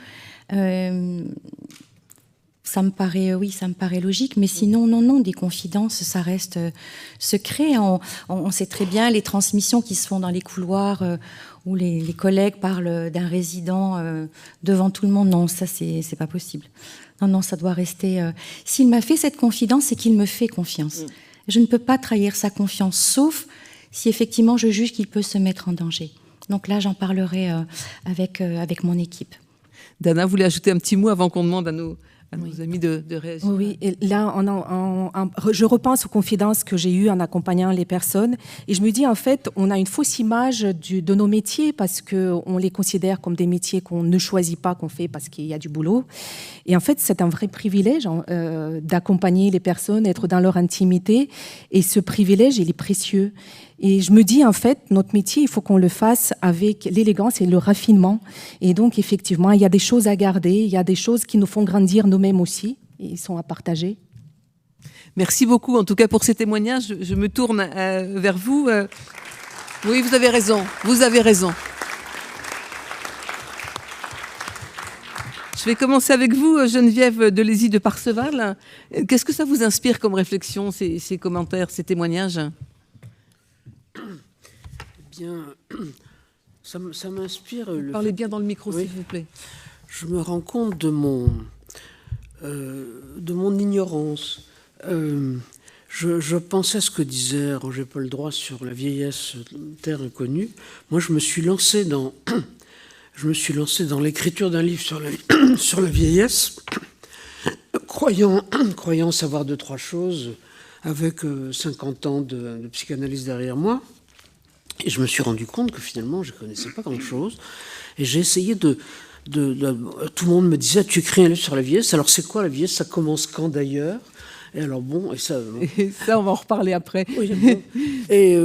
Ça me paraît logique, mais sinon, non, des confidences, ça reste secret. On sait très bien les transmissions qui se font dans les couloirs où les collègues parlent d'un résident devant tout le monde. Non, ça, c'est pas possible. Non, ça doit rester... S'il m'a fait cette confidence, c'est qu'il me fait confiance. Je ne peux pas trahir sa confiance, sauf si effectivement je juge qu'il peut se mettre en danger. Donc là, j'en parlerai avec mon équipe. Dana, vous voulez ajouter un petit mot avant qu'on demande à nos amis de réagir? Oui, et là, je repense aux confidences que j'ai eues en accompagnant les personnes, et je me dis, en fait, on a une fausse image de nos métiers, parce qu'on les considère comme des métiers qu'on ne choisit pas, qu'on fait parce qu'il y a du boulot. Et en fait, c'est un vrai privilège d'accompagner les personnes, être dans leur intimité, et ce privilège, il est précieux. Et je me dis, en fait, notre métier, il faut qu'on le fasse avec l'élégance et le raffinement. Et donc, effectivement, il y a des choses à garder, il y a des choses qui nous font grandir nous-mêmes aussi, et ils sont à partager. Merci beaucoup, en tout cas, pour ces témoignages. Je me tourne vers vous. Oui, vous avez raison, vous avez raison. Je vais commencer avec vous, Geneviève Delézy de Parseval. Qu'est-ce que ça vous inspire comme réflexion, ces commentaires, ces témoignages ? Bien, ça m'inspire. Parlez bien dans le micro, s'il vous plaît. Je me rends compte de mon ignorance. Je pensais à ce que disait Roger Paul Droit sur la vieillesse, terre inconnue. Moi, je me suis lancé dans l'écriture d'un livre sur la vieillesse, croyant savoir 2-3 choses, avec 50 ans de psychanalyse derrière moi. Et je me suis rendu compte que finalement, je ne connaissais pas grand-chose. Et j'ai essayé tout le monde me disait, tu écris un livre sur la vieillesse. Alors, c'est quoi la vieillesse? Ça commence quand d'ailleurs? Et alors, et ça, on va en reparler après. Oui, bon. Et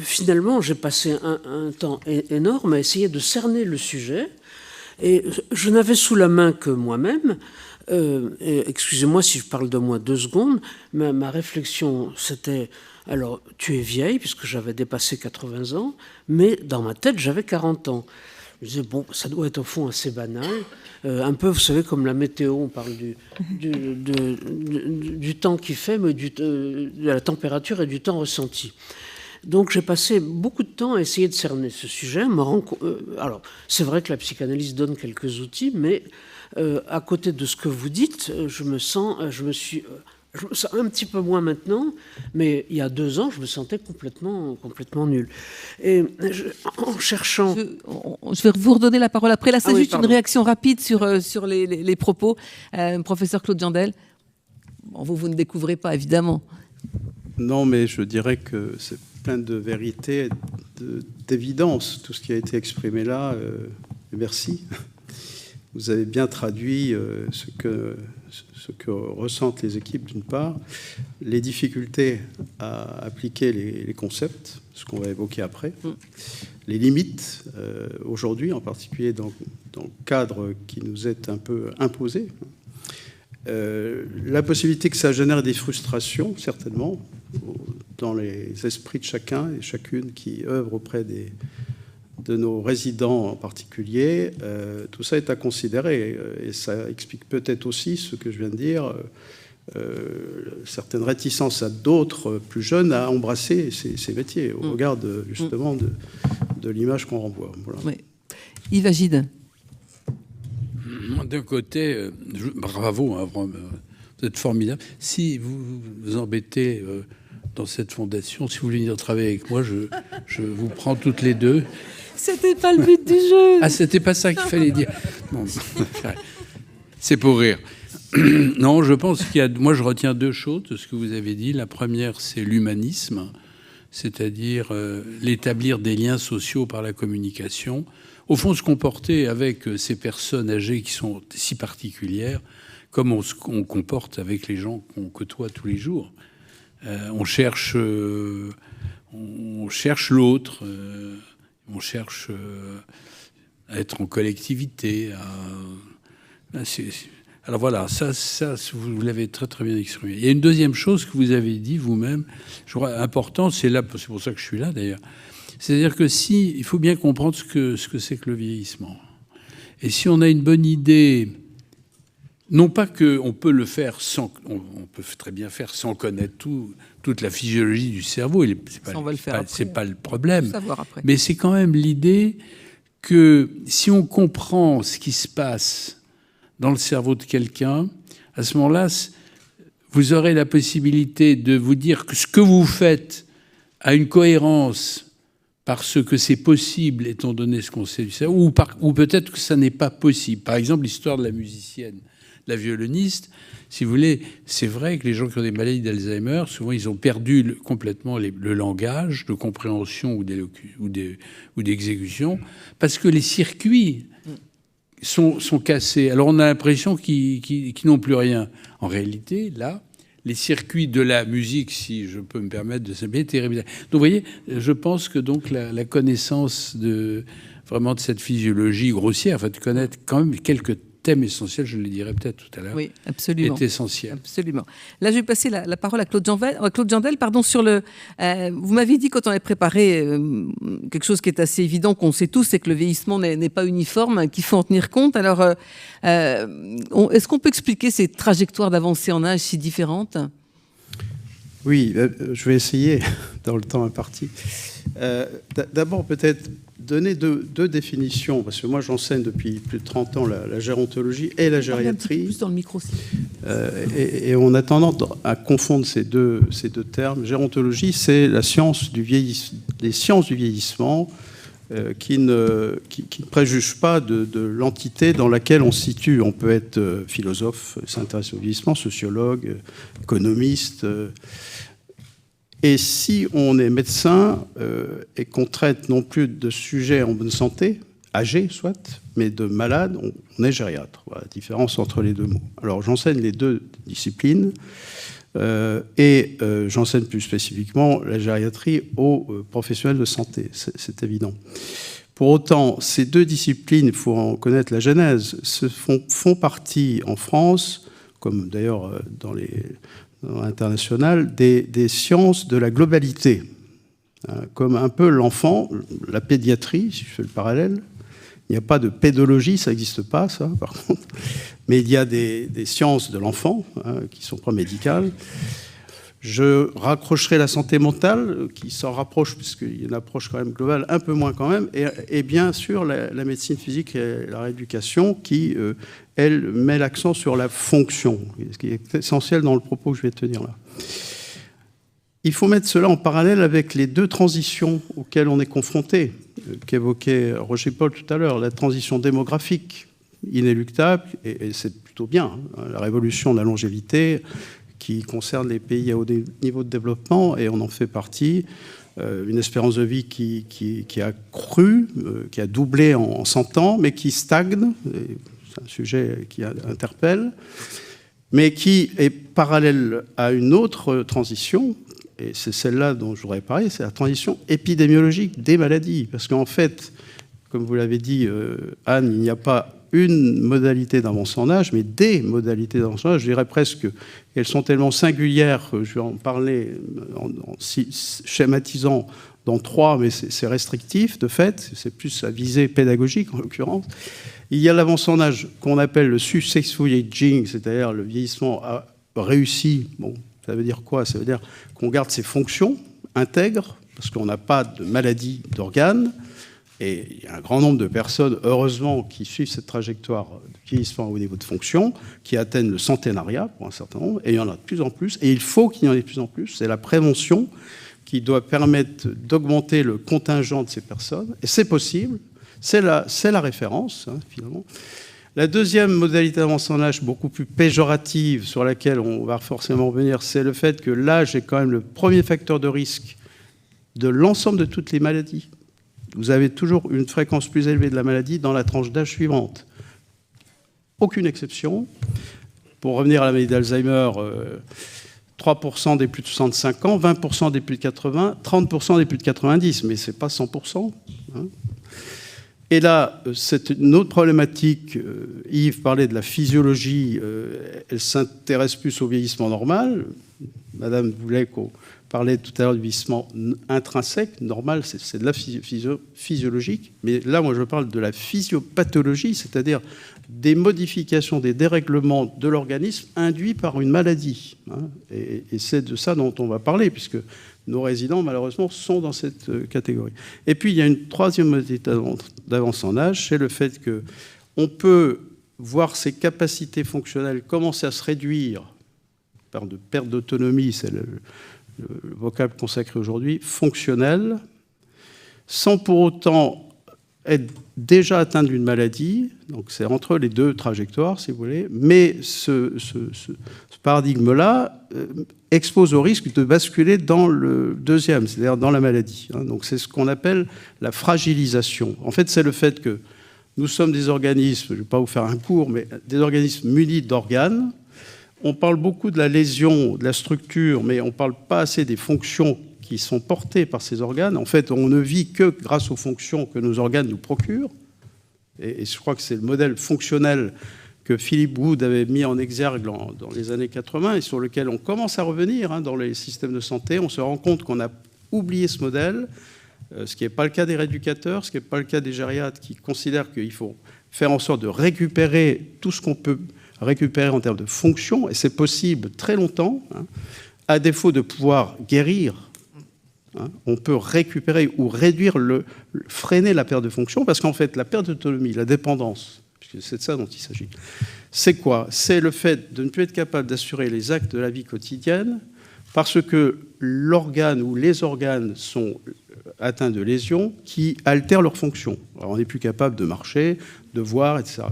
finalement, j'ai passé un temps énorme à essayer de cerner le sujet. Et je n'avais sous la main que moi-même. Excusez-moi si je parle de moi 2 secondes. Ma réflexion, c'était... Alors, tu es vieille, puisque j'avais dépassé 80 ans, mais dans ma tête, j'avais 40 ans. Je disais, bon, ça doit être au fond assez banal. Un peu, vous savez, comme la météo, on parle du temps qui fait, mais de la température et du temps ressenti. Donc, j'ai passé beaucoup de temps à essayer de cerner ce sujet. Alors, c'est vrai que la psychanalyse donne quelques outils, mais à côté de ce que vous dites, je me sens un petit peu moins maintenant, mais il y a 2 ans, je me sentais complètement nul. Et en cherchant... Je vais vous redonner la parole après. Là, c'est juste une réaction rapide sur les propos. Professeur Claude Jandel, bon, vous ne découvrez pas, évidemment. Non, mais je dirais que c'est plein de vérité, d'évidence, tout ce qui a été exprimé là. Merci. Vous avez bien traduit ce que ressentent les équipes, d'une part, les difficultés à appliquer les concepts, ce qu'on va évoquer après, les limites, aujourd'hui, en particulier dans le cadre qui nous est un peu imposé, la possibilité que ça génère des frustrations, certainement, dans les esprits de chacun et chacune qui œuvre auprès de nos résidents en particulier. Tout ça est à considérer, et ça explique peut-être aussi ce que je viens de dire, certaines réticences à d'autres plus jeunes à embrasser ces métiers, au regard justement de l'image qu'on renvoie. Voilà. Oui. Yves Agide. D'un côté, bravo, hein, vous êtes formidable. Si vous vous embêtez dans cette fondation, si vous voulez venir travailler avec moi, je vous prends toutes les deux. C'était pas le but du jeu. Ah, c'était pas ça qu'il fallait dire. Bon, c'est pour rire. Non, je pense moi, je retiens deux choses de ce que vous avez dit. La première, c'est l'humanisme, c'est-à-dire l'établir des liens sociaux par la communication. Au fond, se comporter avec ces personnes âgées qui sont si particulières, comme on se comporte avec les gens qu'on côtoie tous les jours. On cherche l'autre, on cherche à être en collectivité. Alors voilà, ça, vous l'avez très très bien exprimé. Il y a une deuxième chose que vous avez dit vous-même, je crois important, c'est pour ça que je suis là d'ailleurs. C'est-à-dire que il faut bien comprendre ce que c'est que le vieillissement. Et si on a une bonne idée, non pas qu'on peut le faire on peut très bien faire sans connaître toute la physiologie du cerveau, c'est pas le problème, mais c'est quand même l'idée que si on comprend ce qui se passe dans le cerveau de quelqu'un, à ce moment-là, vous aurez la possibilité de vous dire que ce que vous faites a une cohérence parce que c'est possible, étant donné ce qu'on sait du cerveau, ou peut-être que ça n'est pas possible. Par exemple, l'histoire de la musicienne, de la violoniste, si vous voulez, c'est vrai que les gens qui ont des maladies d'Alzheimer, souvent, ils ont perdu complètement le langage de compréhension ou d'exécution, parce que les circuits sont cassés. Alors, on a l'impression qu'ils n'ont plus rien. En réalité, là, les circuits de la musique, si je peux me permettre de s'appeler, terrible. Donc, vous voyez, je pense que donc la connaissance vraiment de cette physiologie grossière, de connaître quand même quelques thèmes essentiels, je le dirai peut-être tout à l'heure, oui, absolument, est essentiel. Absolument. Là, je vais passer la parole à Claude Jandel, sur le. Vous m'aviez dit quand on avait préparé quelque chose qui est assez évident, qu'on sait tous, c'est que le vieillissement n'est pas uniforme, qu'il faut en tenir compte. Alors, est-ce qu'on peut expliquer ces trajectoires d'avancée en âge si différentes ? Oui, je vais essayer dans le temps imparti. D'abord, peut-être donner deux définitions, parce que moi j'enseigne depuis plus de 30 ans la gérontologie et la gériatrie. Plus dans le micro aussi. Et on a tendance à confondre ces deux termes. Gérontologie, c'est la science les sciences du vieillissement qui ne préjugent pas de l'entité dans laquelle on se situe. On peut être philosophe, s'intéresser au vieillissement, sociologue, économiste. Et si on est médecin et qu'on traite non plus de sujets en bonne santé, âgés soit, mais de malades, on est gériatre. Voilà la différence entre les deux mots. Alors j'enseigne les deux disciplines et j'enseigne plus spécifiquement la gériatrie aux professionnels de santé, c'est évident. Pour autant, ces deux disciplines, il faut en connaître la genèse, font partie en France, comme d'ailleurs dans international, des sciences de la globalité. Comme un peu l'enfant, la pédiatrie, si je fais le parallèle. Il n'y a pas de pédologie, ça n'existe pas, ça, par contre. Mais il y a des sciences de l'enfant, qui ne sont pas médicales. Je raccrocherai la santé mentale, qui s'en rapproche, puisqu'il y a une approche quand même globale, un peu moins quand même, et bien sûr la médecine physique et la rééducation, qui, elle, met l'accent sur la fonction, ce qui est essentiel dans le propos que je vais tenir là. Il faut mettre cela en parallèle avec les deux transitions auxquelles on est confronté, qu'évoquait Roger Paul tout à l'heure, la transition démographique, inéluctable, et c'est plutôt bien, la révolution de la longévité, qui concerne les pays à haut niveau de développement, et on en fait partie, une espérance de vie qui a cru, qui a doublé en 100 ans, mais qui stagne. C'est un sujet qui interpelle, mais qui est parallèle à une autre transition, et c'est celle-là dont je voudrais parler, c'est la transition épidémiologique des maladies. Parce qu'en fait, comme vous l'avez dit, Anne, il n'y a pas une modalité d'avancement en âge, mais des modalités d'avancement en âge. Je dirais presque qu'elles sont tellement singulières, je vais en parler en schématisant dans 3, mais c'est restrictif de fait, c'est plus à visée pédagogique en l'occurrence. Il y a l'avancement en âge qu'on appelle le successful aging, c'est-à-dire le vieillissement réussi. Bon, ça veut dire quoi? Ça veut dire qu'on garde ses fonctions intègres, parce qu'on n'a pas de maladie d'organes. Et il y a un grand nombre de personnes, heureusement, qui suivent cette trajectoire de vieillissement au niveau de fonction, qui atteignent le centénariat pour un certain nombre, et il y en a de plus en plus, et il faut qu'il y en ait de plus en plus. C'est la prévention qui doit permettre d'augmenter le contingent de ces personnes, et c'est possible, c'est la référence, hein, finalement. La deuxième modalité d'avancement en âge, beaucoup plus péjorative, sur laquelle on va forcément revenir, c'est le fait que l'âge est quand même le premier facteur de risque de l'ensemble de toutes les maladies. Vous avez toujours une fréquence plus élevée de la maladie dans la tranche d'âge suivante. Aucune exception. Pour revenir à la maladie d'Alzheimer, 3% des plus de 65 ans, 20% des plus de 80, 30% des plus de 90, mais ce n'est pas 100%. Hein. Et là, c'est une autre problématique. Yves parlait de la physiologie, elle s'intéresse plus au vieillissement normal. Madame voulait qu'on parlait tout à l'heure du vieillissement intrinsèque, normal, c'est de la physiologique. Mais là, moi, je parle de la physiopathologie, c'est-à-dire des modifications, des dérèglements de l'organisme induits par une maladie. Hein. Et c'est de ça dont on va parler, puisque nos résidents, malheureusement, sont dans cette catégorie. Et puis, il y a une troisième modalité d'avance en âge, c'est le fait qu'on peut voir ses capacités fonctionnelles commencer à se réduire par de perte d'autonomie, c'est le vocable consacré aujourd'hui, fonctionnel, sans pour autant être déjà atteint d'une maladie. Donc c'est entre les deux trajectoires, si vous voulez. Mais ce paradigme-là expose au risque de basculer dans le deuxième, c'est-à-dire dans la maladie. Donc c'est ce qu'on appelle la fragilisation. En fait, c'est le fait que nous sommes des organismes, je ne vais pas vous faire un cours, mais des organismes munis d'organes. On parle beaucoup de la lésion, de la structure, mais on ne parle pas assez des fonctions qui sont portées par ces organes. En fait, on ne vit que grâce aux fonctions que nos organes nous procurent. Et je crois que c'est le modèle fonctionnel que Philip Wood avait mis en exergue dans les années 80 et sur lequel on commence à revenir dans les systèmes de santé. On se rend compte qu'on a oublié ce modèle, ce qui n'est pas le cas des rééducateurs, ce qui n'est pas le cas des gériatres qui considèrent qu'il faut faire en sorte de récupérer tout ce qu'on peut récupérer en termes de fonction, et c'est possible très longtemps, hein, à défaut de pouvoir guérir, hein, on peut récupérer ou réduire, freiner la perte de fonction, parce qu'en fait, la perte d'autonomie, la dépendance, puisque c'est de ça dont il s'agit, c'est quoi? C'est le fait de ne plus être capable d'assurer les actes de la vie quotidienne, parce que l'organe ou les organes sont atteints de lésions qui altèrent leur fonction. Alors, on n'est plus capable de marcher, de voir, etc.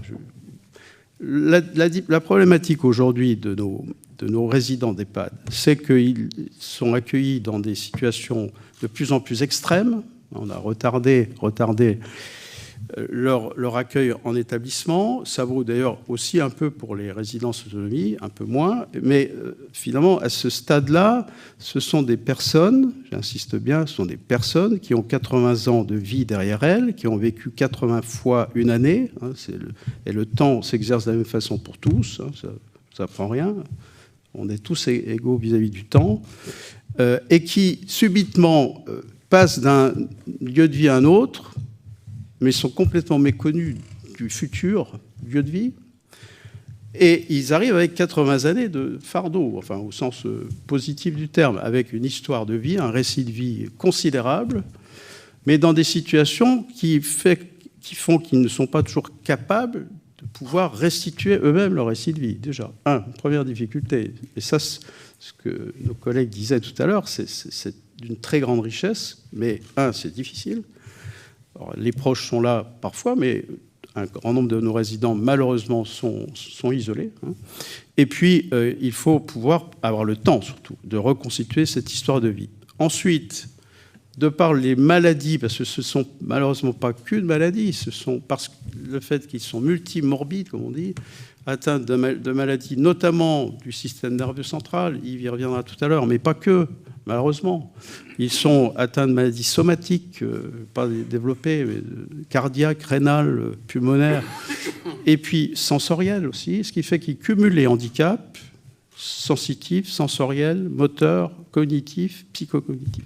La problématique aujourd'hui de nos résidents d'EHPAD, c'est qu'ils sont accueillis dans des situations de plus en plus extrêmes. On a retardé leur accueil en établissement. Ça vaut d'ailleurs aussi un peu pour les résidences autonomie, un peu moins. Mais finalement, à ce stade-là, ce sont des personnes, j'insiste bien, ce sont des personnes qui ont 80 ans de vie derrière elles, qui ont vécu 80 fois une année. Hein, et le temps s'exerce de la même façon pour tous. Hein, ça ne prend rien. On est tous égaux vis-à-vis du temps. Et qui, subitement, passent d'un lieu de vie à un autre, mais sont complètement méconnus du futur lieu de vie. Et ils arrivent avec 80 années de fardeau, enfin au sens positif du terme, avec une histoire de vie, un récit de vie considérable, mais dans des situations qui font qu'ils ne sont pas toujours capables de pouvoir restituer eux-mêmes leur récit de vie. Déjà, première difficulté, et ça, ce que nos collègues disaient tout à l'heure, c'est d'une très grande richesse, mais c'est difficile. Alors, les proches sont là parfois, mais un grand nombre de nos résidents, malheureusement, sont isolés. Hein. Et puis, il faut pouvoir avoir le temps, surtout, de reconstituer cette histoire de vie. Ensuite, de par les maladies, parce que ce ne sont malheureusement pas qu'une maladie, ce sont parce que le fait qu'ils sont multimorbides, comme on dit, atteints de maladies, notamment du système nerveux central, il y reviendra tout à l'heure, mais pas que, malheureusement. Ils sont atteints de maladies somatiques, pas développées, mais cardiaques, rénales, pulmonaires, et puis sensorielles aussi, ce qui fait qu'ils cumulent les handicaps sensitifs, sensoriels, moteurs, cognitifs, psychocognitifs.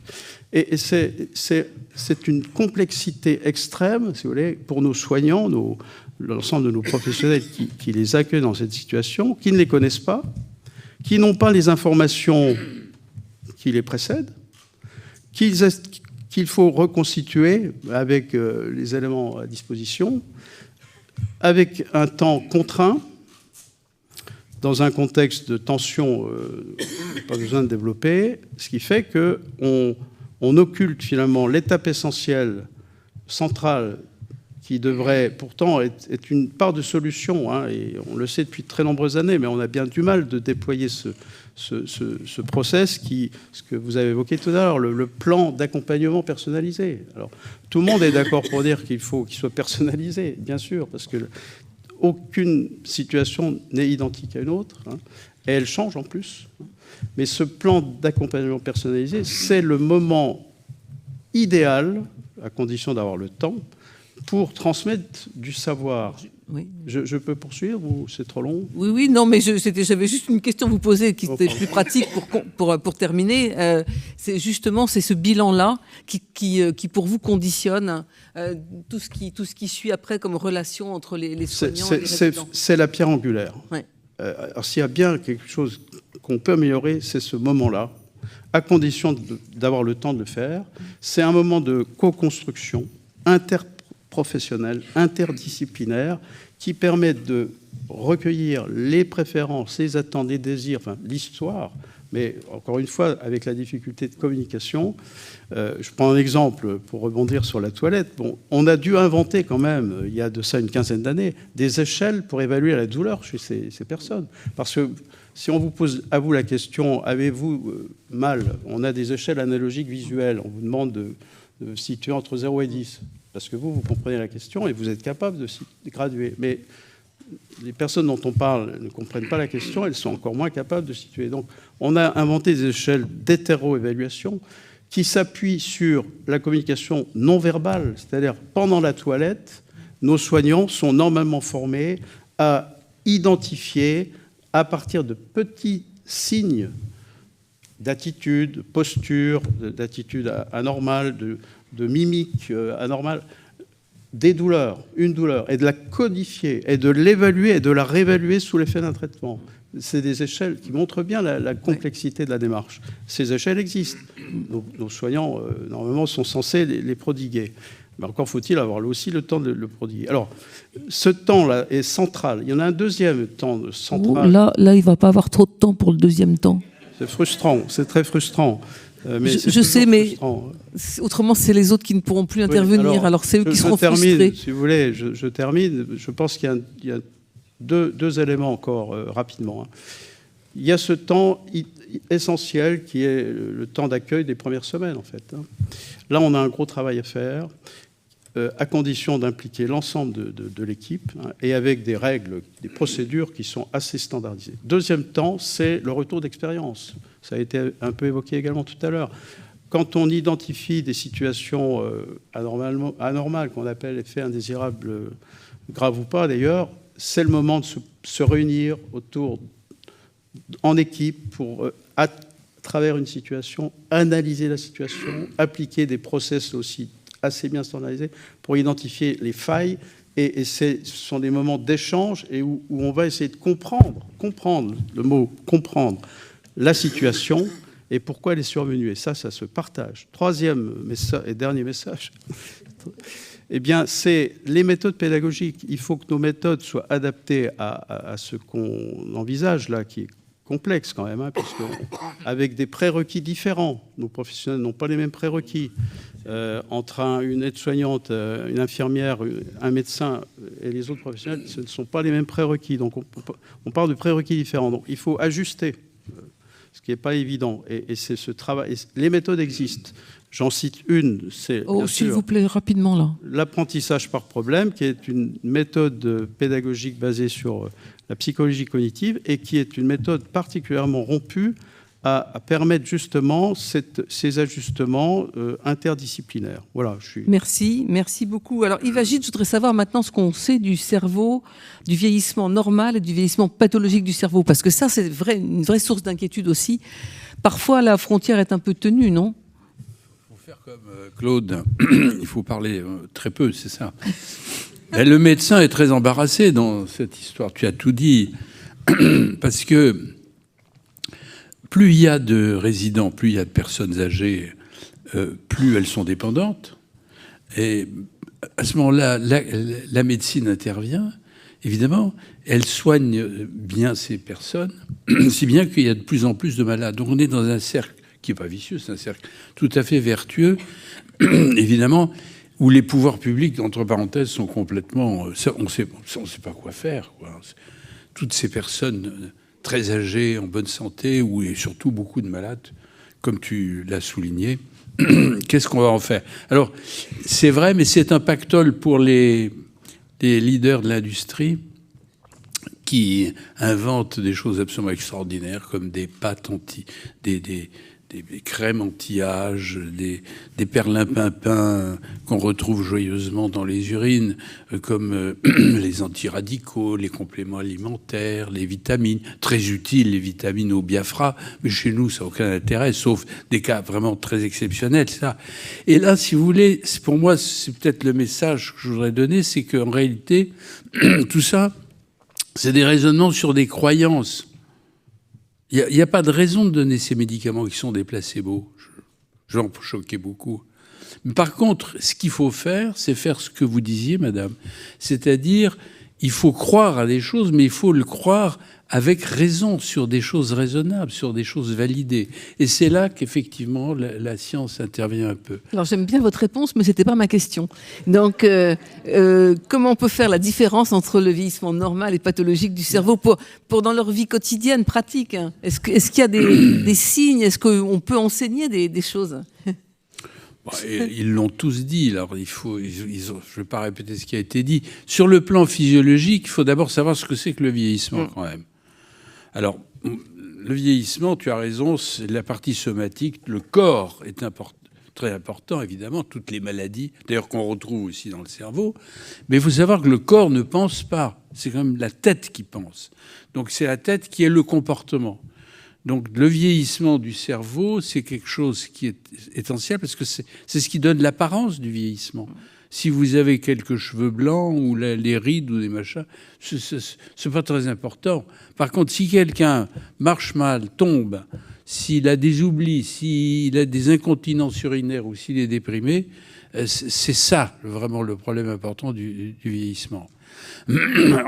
Et c'est une complexité extrême, si vous voulez, pour nos soignants, l'ensemble de nos professionnels qui les accueillent dans cette situation, qui ne les connaissent pas, qui n'ont pas les informations qui les précèdent, qu'il faut reconstituer avec les éléments à disposition, avec un temps contraint, dans un contexte de tension, pas besoin de développer, ce qui fait qu'on occulte finalement l'étape essentielle, centrale, qui devrait pourtant être une part de solution, hein, et on le sait depuis de très nombreuses années, mais on a bien du mal de déployer ce process ce que vous avez évoqué tout à l'heure, le plan d'accompagnement personnalisé. Alors, tout le monde est d'accord pour dire qu'il faut qu'il soit personnalisé, bien sûr, parce que aucune situation n'est identique à une autre, hein, et elle change en plus. Mais ce plan d'accompagnement personnalisé, c'est le moment idéal, à condition d'avoir le temps, pour transmettre du savoir. Oui. Je peux poursuivre ou c'est trop long? Oui, non, mais j'avais juste une question à vous poser qui était plus pratique pour terminer. C'est ce bilan-là qui pour vous conditionne tout ce qui suit après comme relation entre les soignants et les résidents. C'est la pierre angulaire. Ouais. Alors s'il y a bien quelque chose qu'on peut améliorer, c'est ce moment-là, à condition d'avoir le temps de le faire. C'est un moment de co-construction interprofessionnelle, interdisciplinaire, qui permet de recueillir les préférences, les attentes, les désirs, enfin l'histoire, mais encore une fois, avec la difficulté de communication. Je prends un exemple pour rebondir sur la toilette. Bon, on a dû inventer quand même, il y a de ça une quinzaine d'années, des échelles pour évaluer la douleur chez ces personnes. Parce que si on vous pose à vous la question, avez-vous mal? On a des échelles analogiques visuelles. On vous demande de situer entre 0 et 10. Parce que vous comprenez la question et vous êtes capable de graduer. Mais les personnes dont on parle ne comprennent pas la question, elles sont encore moins capables de situer. Donc, on a inventé des échelles d'hétéro-évaluation qui s'appuient sur la communication non verbale, c'est-à-dire pendant la toilette, nos soignants sont normalement formés à identifier, à partir de petits signes d'attitude, posture, d'attitude anormale, de mimique anormale, des douleurs, une douleur, et de la codifier, et de l'évaluer, et de la réévaluer sous l'effet d'un traitement. C'est des échelles qui montrent bien la complexité de la démarche. Ces échelles existent. Nos soignants, normalement, sont censés les prodiguer. Mais encore faut-il avoir aussi le temps de le prodiguer. Alors, ce temps-là est central. Il y en a un deuxième temps central. Là, il ne va pas avoir trop de temps pour le deuxième temps. C'est frustrant, c'est très frustrant. Mais je sais, mais autrement, c'est les autres qui ne pourront plus intervenir. Oui, alors c'est eux qui seront frustrés. Si vous voulez, je termine. Je pense qu'il y a deux éléments encore rapidement. Il y a ce temps essentiel qui est le temps d'accueil des premières semaines, en fait. Là, on a un gros travail à faire, à condition d'impliquer l'ensemble de l'équipe, et avec des règles, des procédures qui sont assez standardisées. Deuxième temps, c'est le retour d'expérience. Ça a été un peu évoqué également tout à l'heure. Quand on identifie des situations anormales, qu'on appelle effets indésirables, graves ou pas d'ailleurs, c'est le moment de se réunir en équipe pour, à travers une situation, analyser la situation, appliquer des process aussi assez bien standardisés pour identifier les failles. Et ce sont des moments d'échange et où on va essayer de comprendre, le mot comprendre, la situation et pourquoi elle est survenue. Et ça se partage. Troisième message et dernier message, eh bien, c'est les méthodes pédagogiques. Il faut que nos méthodes soient adaptées à ce qu'on envisage là, qui est complexe quand même, puisque avec des prérequis différents. Nos professionnels n'ont pas les mêmes prérequis. Entre une aide-soignante, une infirmière, un médecin et les autres professionnels, ce ne sont pas les mêmes prérequis. Donc on parle de prérequis différents. Donc il faut ajuster ce qui n'est pas évident. Et c'est ce travail. Les méthodes existent. J'en cite une, c'est s'il vous plaît, rapidement là. L'apprentissage par problème, qui est une méthode pédagogique basée sur la psychologie cognitive et qui est une méthode particulièrement rompue à permettre justement ces ajustements interdisciplinaires. Voilà, Merci beaucoup. Alors Yves Agide, je voudrais savoir maintenant ce qu'on sait du cerveau, du vieillissement normal et du vieillissement pathologique du cerveau, parce que ça, c'est une vraie source d'inquiétude aussi. Parfois, la frontière est un peu tenue, non ? Il faut faire comme Claude, il faut parler très peu, c'est ça. Mais le médecin est très embarrassé dans cette histoire, tu as tout dit, parce que plus il y a de résidents, plus il y a de personnes âgées, plus elles sont dépendantes. Et à ce moment-là, la médecine intervient, évidemment, elle soigne bien ces personnes, si bien qu'il y a de plus en plus de malades. Donc on est dans un cercle qui n'est pas vicieux, c'est un cercle tout à fait vertueux, évidemment, où les pouvoirs publics, entre parenthèses, sont complètement... on ne sait pas quoi faire, quoi. Toutes ces personnes très âgés, en bonne santé, et surtout beaucoup de malades, comme tu l'as souligné. Qu'est-ce qu'on va en faire? Alors, c'est vrai, mais c'est un pactole pour les leaders de l'industrie qui inventent des choses absolument extraordinaires, comme des pâtes des crèmes anti-âge, des perlimpinpins qu'on retrouve joyeusement dans les urines, comme les antiradicaux, les compléments alimentaires, les vitamines, très utiles, les vitamines au Biafra, mais chez nous, ça n'a aucun intérêt, sauf des cas vraiment très exceptionnels, ça. Et là, si vous voulez, pour moi, c'est peut-être le message que je voudrais donner, c'est qu'en réalité, tout ça, c'est des raisonnements sur des croyances. Il n'y a pas de raison de donner ces médicaments qui sont des placebos. J'en choquais beaucoup. Mais par contre, ce qu'il faut faire, c'est faire ce que vous disiez, madame. C'est-à-dire, il faut croire à des choses, mais il faut le croire avec raison, sur des choses raisonnables, sur des choses validées. Et c'est là qu'effectivement, la science intervient un peu. Alors, j'aime bien votre réponse, mais ce n'était pas ma question. Donc, comment on peut faire la différence entre le vieillissement normal et pathologique du cerveau pour dans leur vie quotidienne, pratique, hein? Est-ce qu'il y a des signes? Est-ce qu'on peut enseigner des choses? Ils l'ont tous dit, alors je ne vais pas répéter ce qui a été dit. Sur le plan physiologique, il faut d'abord savoir ce que c'est que le vieillissement, quand même. Alors, le vieillissement, tu as raison, c'est la partie somatique. Le corps est très important, évidemment, toutes les maladies, d'ailleurs qu'on retrouve aussi dans le cerveau. Mais il faut savoir que le corps ne pense pas. C'est quand même la tête qui pense. Donc c'est la tête qui est le comportement. Donc le vieillissement du cerveau, c'est quelque chose qui est essentiel parce que c'est ce qui donne l'apparence du vieillissement. Si vous avez quelques cheveux blancs ou les rides ou des machins, c'est pas très important. Par contre, si quelqu'un marche mal, tombe, s'il a des oublis, s'il a des incontinences urinaires ou s'il est déprimé, c'est ça vraiment le problème important du vieillissement.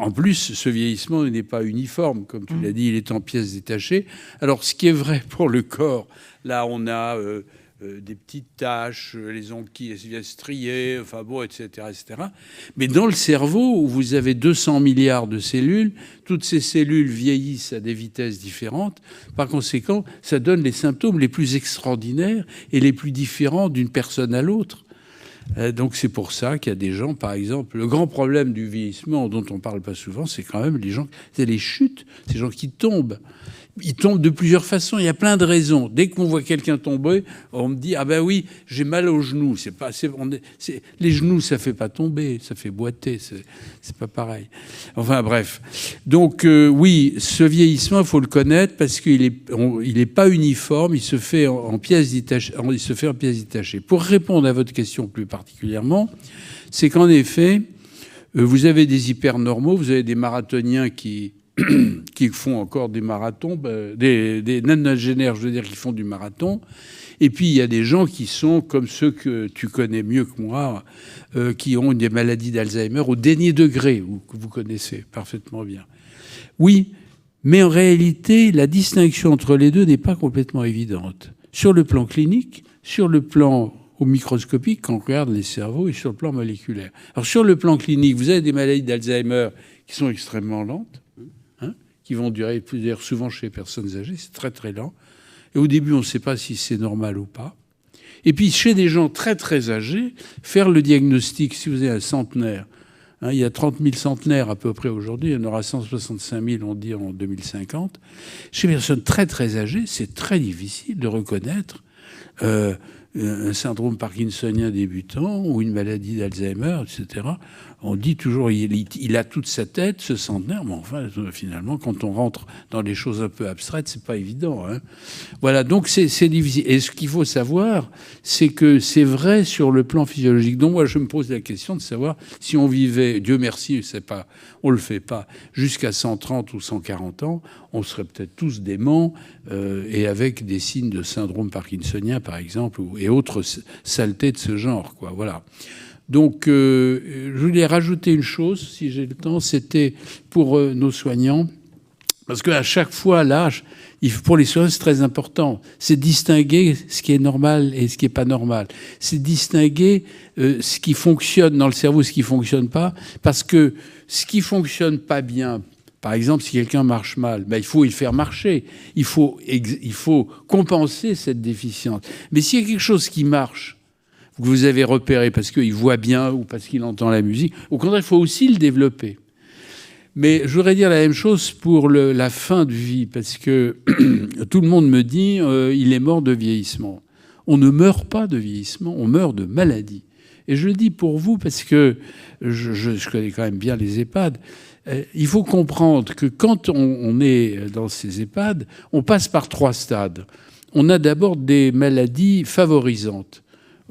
En plus, ce vieillissement n'est pas uniforme, comme tu l'as dit, il est en pièces détachées. Alors, ce qui est vrai pour le corps, là, on a des petites taches, les ongles qui viennent strier, enfin bon, etc., etc. Mais dans le cerveau, où vous avez 200 milliards de cellules, toutes ces cellules vieillissent à des vitesses différentes. Par conséquent, ça donne les symptômes les plus extraordinaires et les plus différents d'une personne à l'autre. Donc c'est pour ça qu'il y a des gens, par exemple, le grand problème du vieillissement dont on ne parle pas souvent, c'est quand même c'est les chutes, ces gens qui tombent. Ils tombent de plusieurs façons, il y a plein de raisons. Dès qu'on voit quelqu'un tomber, on me dit « Ah ben oui, j'ai mal aux genoux ». Les genoux, ça fait pas tomber, ça fait boiter, c'est pas pareil. Enfin bref. Donc oui, ce vieillissement, il faut le connaître parce qu'il est pas uniforme, il se fait en pièces détachées. Pour répondre à votre question plus particulièrement, c'est qu'en effet, vous avez des hypernormaux, vous avez des marathoniens qui font encore des marathons, des nonagénaires, je veux dire, qui font du marathon. Et puis, il y a des gens qui sont comme ceux que tu connais mieux que moi, qui ont des maladies d'Alzheimer au dernier degré, que vous connaissez parfaitement bien. Oui, mais en réalité, la distinction entre les deux n'est pas complètement évidente. Sur le plan clinique, sur le plan au microscopique, quand on regarde les cerveaux, et sur le plan moléculaire. Alors, sur le plan clinique, vous avez des maladies d'Alzheimer qui sont extrêmement lentes, qui vont durer plusieurs, souvent chez les personnes âgées, c'est très très lent. Et au début, on ne sait pas si c'est normal ou pas. Et puis, chez des gens très très âgés, faire le diagnostic, si vous êtes un centenaire, il y a 30 000 centenaires à peu près aujourd'hui, il y en aura 165 000, on dit, en 2050. Chez les personnes très très âgées, c'est très difficile de reconnaître un syndrome parkinsonien débutant ou une maladie d'Alzheimer, etc. On dit toujours il a toute sa tête, ce centenaire, mais enfin, finalement, quand on rentre dans des choses un peu abstraites, c'est pas évident. Hein. Voilà, donc c'est difficile. Et ce qu'il faut savoir, c'est que c'est vrai sur le plan physiologique. Donc moi, je me pose la question de savoir si on vivait, Dieu merci, on le fait pas, jusqu'à 130 ou 140 ans, on serait peut-être tous déments et avec des signes de syndrome parkinsonien, par exemple, et autres saletés de ce genre, quoi. Voilà. Donc, je voulais rajouter une chose, si j'ai le temps, c'était pour nos soignants, parce qu'à chaque fois, l'âge, pour les soignants, c'est très important. C'est distinguer ce qui est normal et ce qui n'est pas normal. C'est distinguer ce qui fonctionne dans le cerveau et ce qui ne fonctionne pas, parce que ce qui ne fonctionne pas bien, par exemple, si quelqu'un marche mal, il faut le faire marcher. Il faut compenser cette déficience. Mais s'il y a quelque chose qui marche, que vous avez repéré parce qu'il voit bien ou parce qu'il entend la musique, au contraire, il faut aussi le développer. Mais je voudrais dire la même chose pour la fin de vie, parce que tout le monde me dit il est mort de vieillissement. On ne meurt pas de vieillissement, on meurt de maladie. Et je le dis pour vous parce que je connais quand même bien les EHPAD. Il faut comprendre que quand on est dans ces EHPAD, on passe par 3 stades. On a d'abord des maladies favorisantes.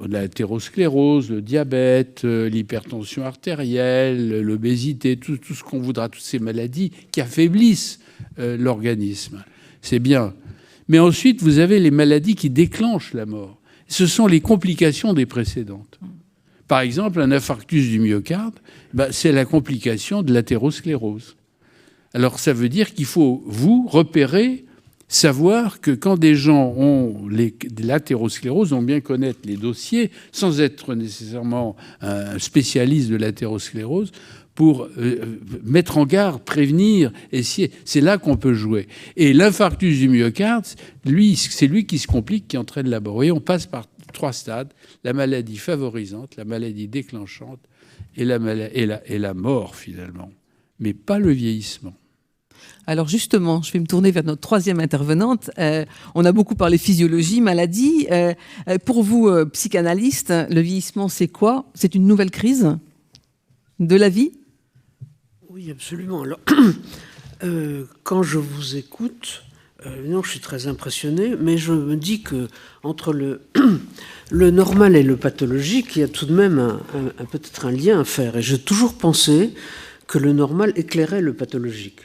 L'athérosclérose, le diabète, l'hypertension artérielle, l'obésité, tout ce qu'on voudra, toutes ces maladies qui affaiblissent l'organisme. C'est bien. Mais ensuite, vous avez les maladies qui déclenchent la mort. Ce sont les complications des précédentes. Par exemple, un infarctus du myocarde, c'est la complication de l'athérosclérose. Alors ça veut dire qu'il faut, vous, repérer, savoir que quand des gens ont l'athérosclérose, on bien connaître les dossiers, sans être nécessairement un spécialiste de l'athérosclérose, pour mettre en garde, prévenir, essayer. C'est là qu'on peut jouer. Et l'infarctus du myocarde, c'est lui qui se complique, qui entraîne la mort. Et on passe par 3 stades, la maladie favorisante, la maladie déclenchante et la mort, finalement. Mais pas le vieillissement. Alors justement, je vais me tourner vers notre 3e intervenante. On a beaucoup parlé physiologie, maladie. Pour vous, psychanalyste, le vieillissement, c'est quoi? C'est une nouvelle crise de la vie? Oui, absolument. Alors, quand je vous écoute, non, je suis très impressionné, mais je me dis que entre le normal et le pathologique, il y a tout de même peut-être un lien à faire. Et j'ai toujours pensé que le normal éclairait le pathologique.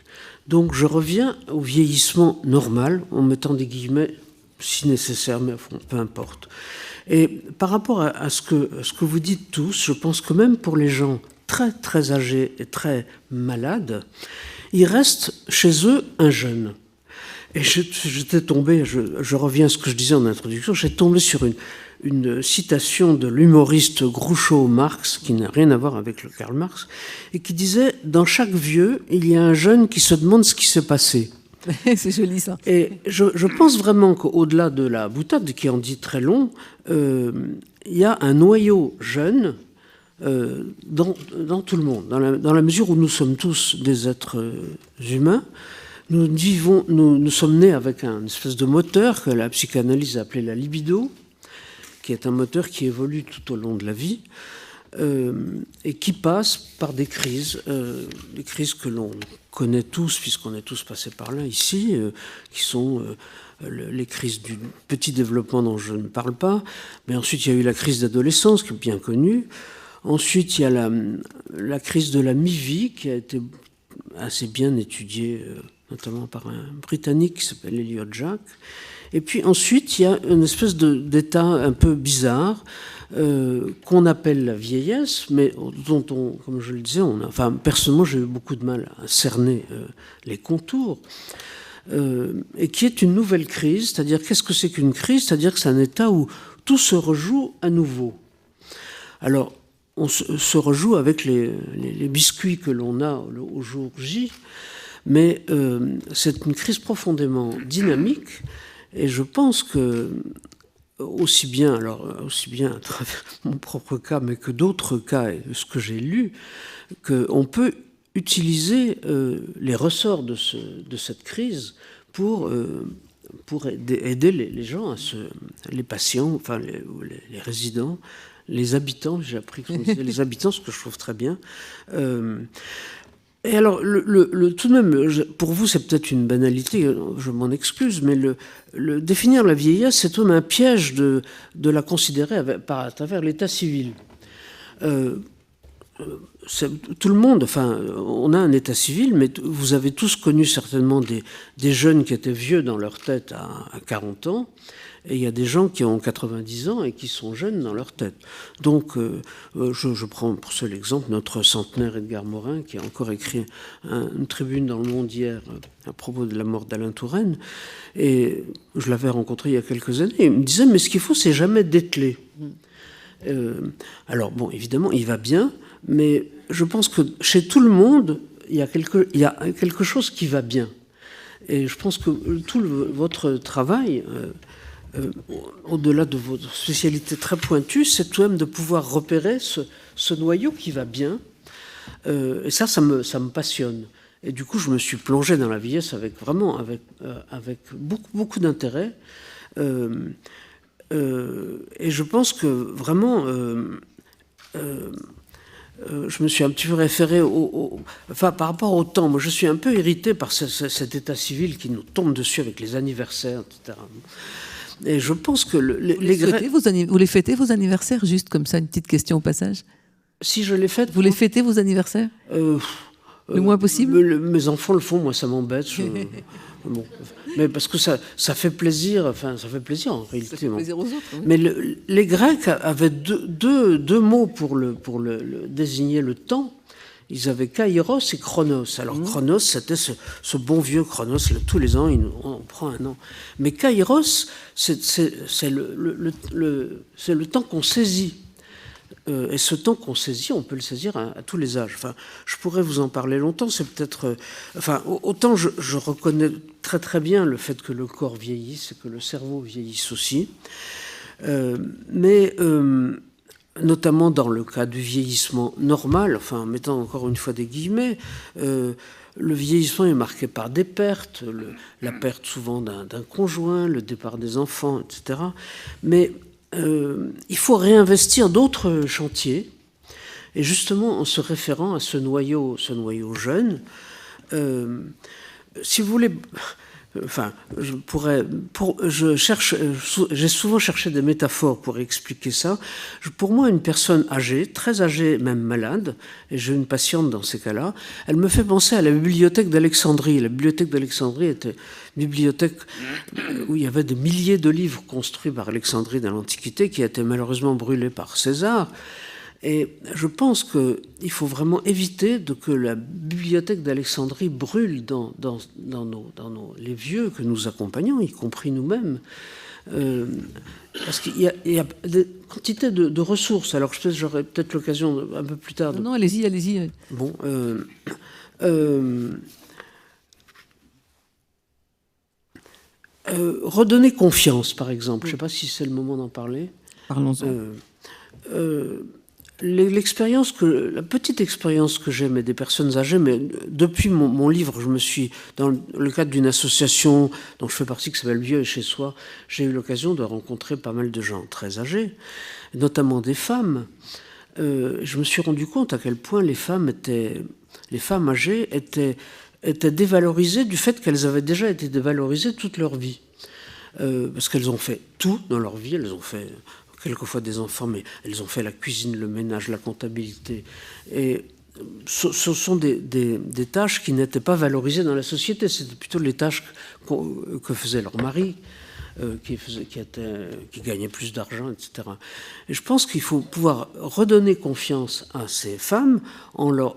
Donc je reviens au vieillissement normal, en mettant des guillemets si nécessaire, mais peu importe. Et par rapport à ce que vous dites tous, je pense que même pour les gens très très âgés et très malades, il reste chez eux un jeune. Et j'étais tombé, je reviens à ce que je disais en introduction, j'ai tombé sur une citation de l'humoriste Groucho Marx, qui n'a rien à voir avec le Karl Marx, et qui disait « Dans chaque vieux, il y a un jeune qui se demande ce qui s'est passé ». C'est joli ça. Et je pense vraiment qu'au-delà de la boutade, qui en dit très long, il y a un noyau jeune dans tout le monde, dans la mesure où nous sommes tous des êtres humains. Nous sommes nés avec une espèce de moteur que la psychanalyse a appelé la libido, qui est un moteur qui évolue tout au long de la vie et qui passe par des crises que l'on connaît tous, puisqu'on est tous passés par là ici, qui sont les crises du petit développement dont je ne parle pas, mais ensuite il y a eu la crise d'adolescence, qui est bien connue. Ensuite, il y a la crise de la mi-vie, qui a été assez bien étudiée, notamment par un Britannique qui s'appelle Elliot Jack. Et puis ensuite, il y a une espèce d'état un peu bizarre qu'on appelle la vieillesse, mais dont comme je le disais, personnellement, j'ai eu beaucoup de mal à cerner les contours, et qui est une nouvelle crise. C'est-à-dire, qu'est-ce que c'est qu'une crise? C'est-à-dire que c'est un état où tout se rejoue à nouveau. Alors, on se rejoue avec les biscuits que l'on a au jour J, Mais c'est une crise profondément dynamique, et je pense que aussi bien à travers mon propre cas, mais que d'autres cas, et ce que j'ai lu, qu'on peut utiliser les ressorts de cette crise pour aider les gens, les patients, enfin les résidents, les habitants, j'ai appris qu'on disait les habitants, ce que je trouve très bien. Et alors, tout de même, pour vous, c'est peut-être une banalité, je m'en excuse, mais définir la vieillesse, c'est tout de même un piège de la considérer à travers l'état civil. Tout le monde, enfin, on a un état civil, mais vous avez tous connu certainement des jeunes qui étaient vieux dans leur tête à 40 ans, et il y a des gens qui ont 90 ans et qui sont jeunes dans leur tête. Donc, je prends pour seul exemple notre centenaire Edgar Morin, qui a encore écrit une tribune dans Le Monde hier à propos de la mort d'Alain Touraine, et je l'avais rencontré il y a quelques années, il me disait, mais ce qu'il faut, c'est jamais dételer. Alors, bon, évidemment, il va bien, mais je pense que chez tout le monde, il y a quelque chose qui va bien. Et je pense que tout votre travail, au-delà de votre spécialité très pointue, c'est tout de même de pouvoir repérer ce noyau qui va bien. Et ça me passionne. Et du coup, je me suis plongé dans la vieillesse avec beaucoup, beaucoup d'intérêt. Et je pense que vraiment... je me suis un petit peu référé par rapport au temps. Moi, je suis un peu irrité par cet état civil qui nous tombe dessus avec les anniversaires, etc. Et je pense que vous les fêtez, vos anniversaires, juste comme ça, une petite question au passage? Si je les fête... Vous les fêtez, vos anniversaires le moins possible? Mes enfants le font, moi, ça m'embête. Bon. Mais parce que ça fait plaisir, enfin, ça fait plaisir en réalité. Ça fait plaisir aux autres. Oui. Mais les Grecs avaient deux mots pour désigner le temps. Ils avaient kairos et chronos. Alors chronos, c'était ce bon vieux chronos. Tous les ans, on prend un an. Mais kairos, c'est le temps qu'on saisit. Et ce temps qu'on saisit, on peut le saisir à tous les âges. Enfin, je pourrais vous en parler longtemps. C'est peut-être... enfin, autant je reconnais très très bien le fait que le corps vieillisse et que le cerveau vieillisse aussi. Mais notamment dans le cas du vieillissement normal, enfin, en mettant encore une fois des guillemets, le vieillissement est marqué par des pertes, la perte souvent d'un conjoint, le départ des enfants, etc. Mais il faut réinvestir d'autres chantiers, et justement en se référant à ce noyau jeune, si vous voulez, enfin, j'ai souvent cherché des métaphores pour expliquer ça. Pour moi, une personne âgée, très âgée, même malade, et j'ai une patiente dans ces cas-là, elle me fait penser à la bibliothèque d'Alexandrie. La bibliothèque d'Alexandrie était une bibliothèque où il y avait des milliers de livres construits par Alexandrie dans l'Antiquité qui étaient malheureusement brûlés par César. Et je pense qu'il faut vraiment éviter que la bibliothèque d'Alexandrie brûle dans les vieux que nous accompagnons, y compris nous-mêmes. Parce qu'il y a des quantités de ressources. Alors j'aurai peut-être l'occasion un peu plus tard. Non, allez-y. Bon. Redonner confiance, par exemple. Je ne sais pas si c'est le moment d'en parler. Parlons-en. La petite expérience que j'ai, mais des personnes âgées, mais depuis mon livre, je me suis, dans le cadre d'une association dont je fais partie qui s'appelle Vieux et chez soi, j'ai eu l'occasion de rencontrer pas mal de gens très âgés, notamment des femmes. Je me suis rendu compte à quel point les femmes âgées étaient dévalorisées du fait qu'elles avaient déjà été dévalorisées toute leur vie. Parce qu'elles ont fait tout dans leur vie, elles ont fait quelquefois des enfants, mais elles ont fait la cuisine, le ménage, la comptabilité. Et ce sont des tâches qui n'étaient pas valorisées dans la société. C'était plutôt les tâches que faisait leur mari, qui gagnait plus d'argent, etc. Et je pense qu'il faut pouvoir redonner confiance à ces femmes en leur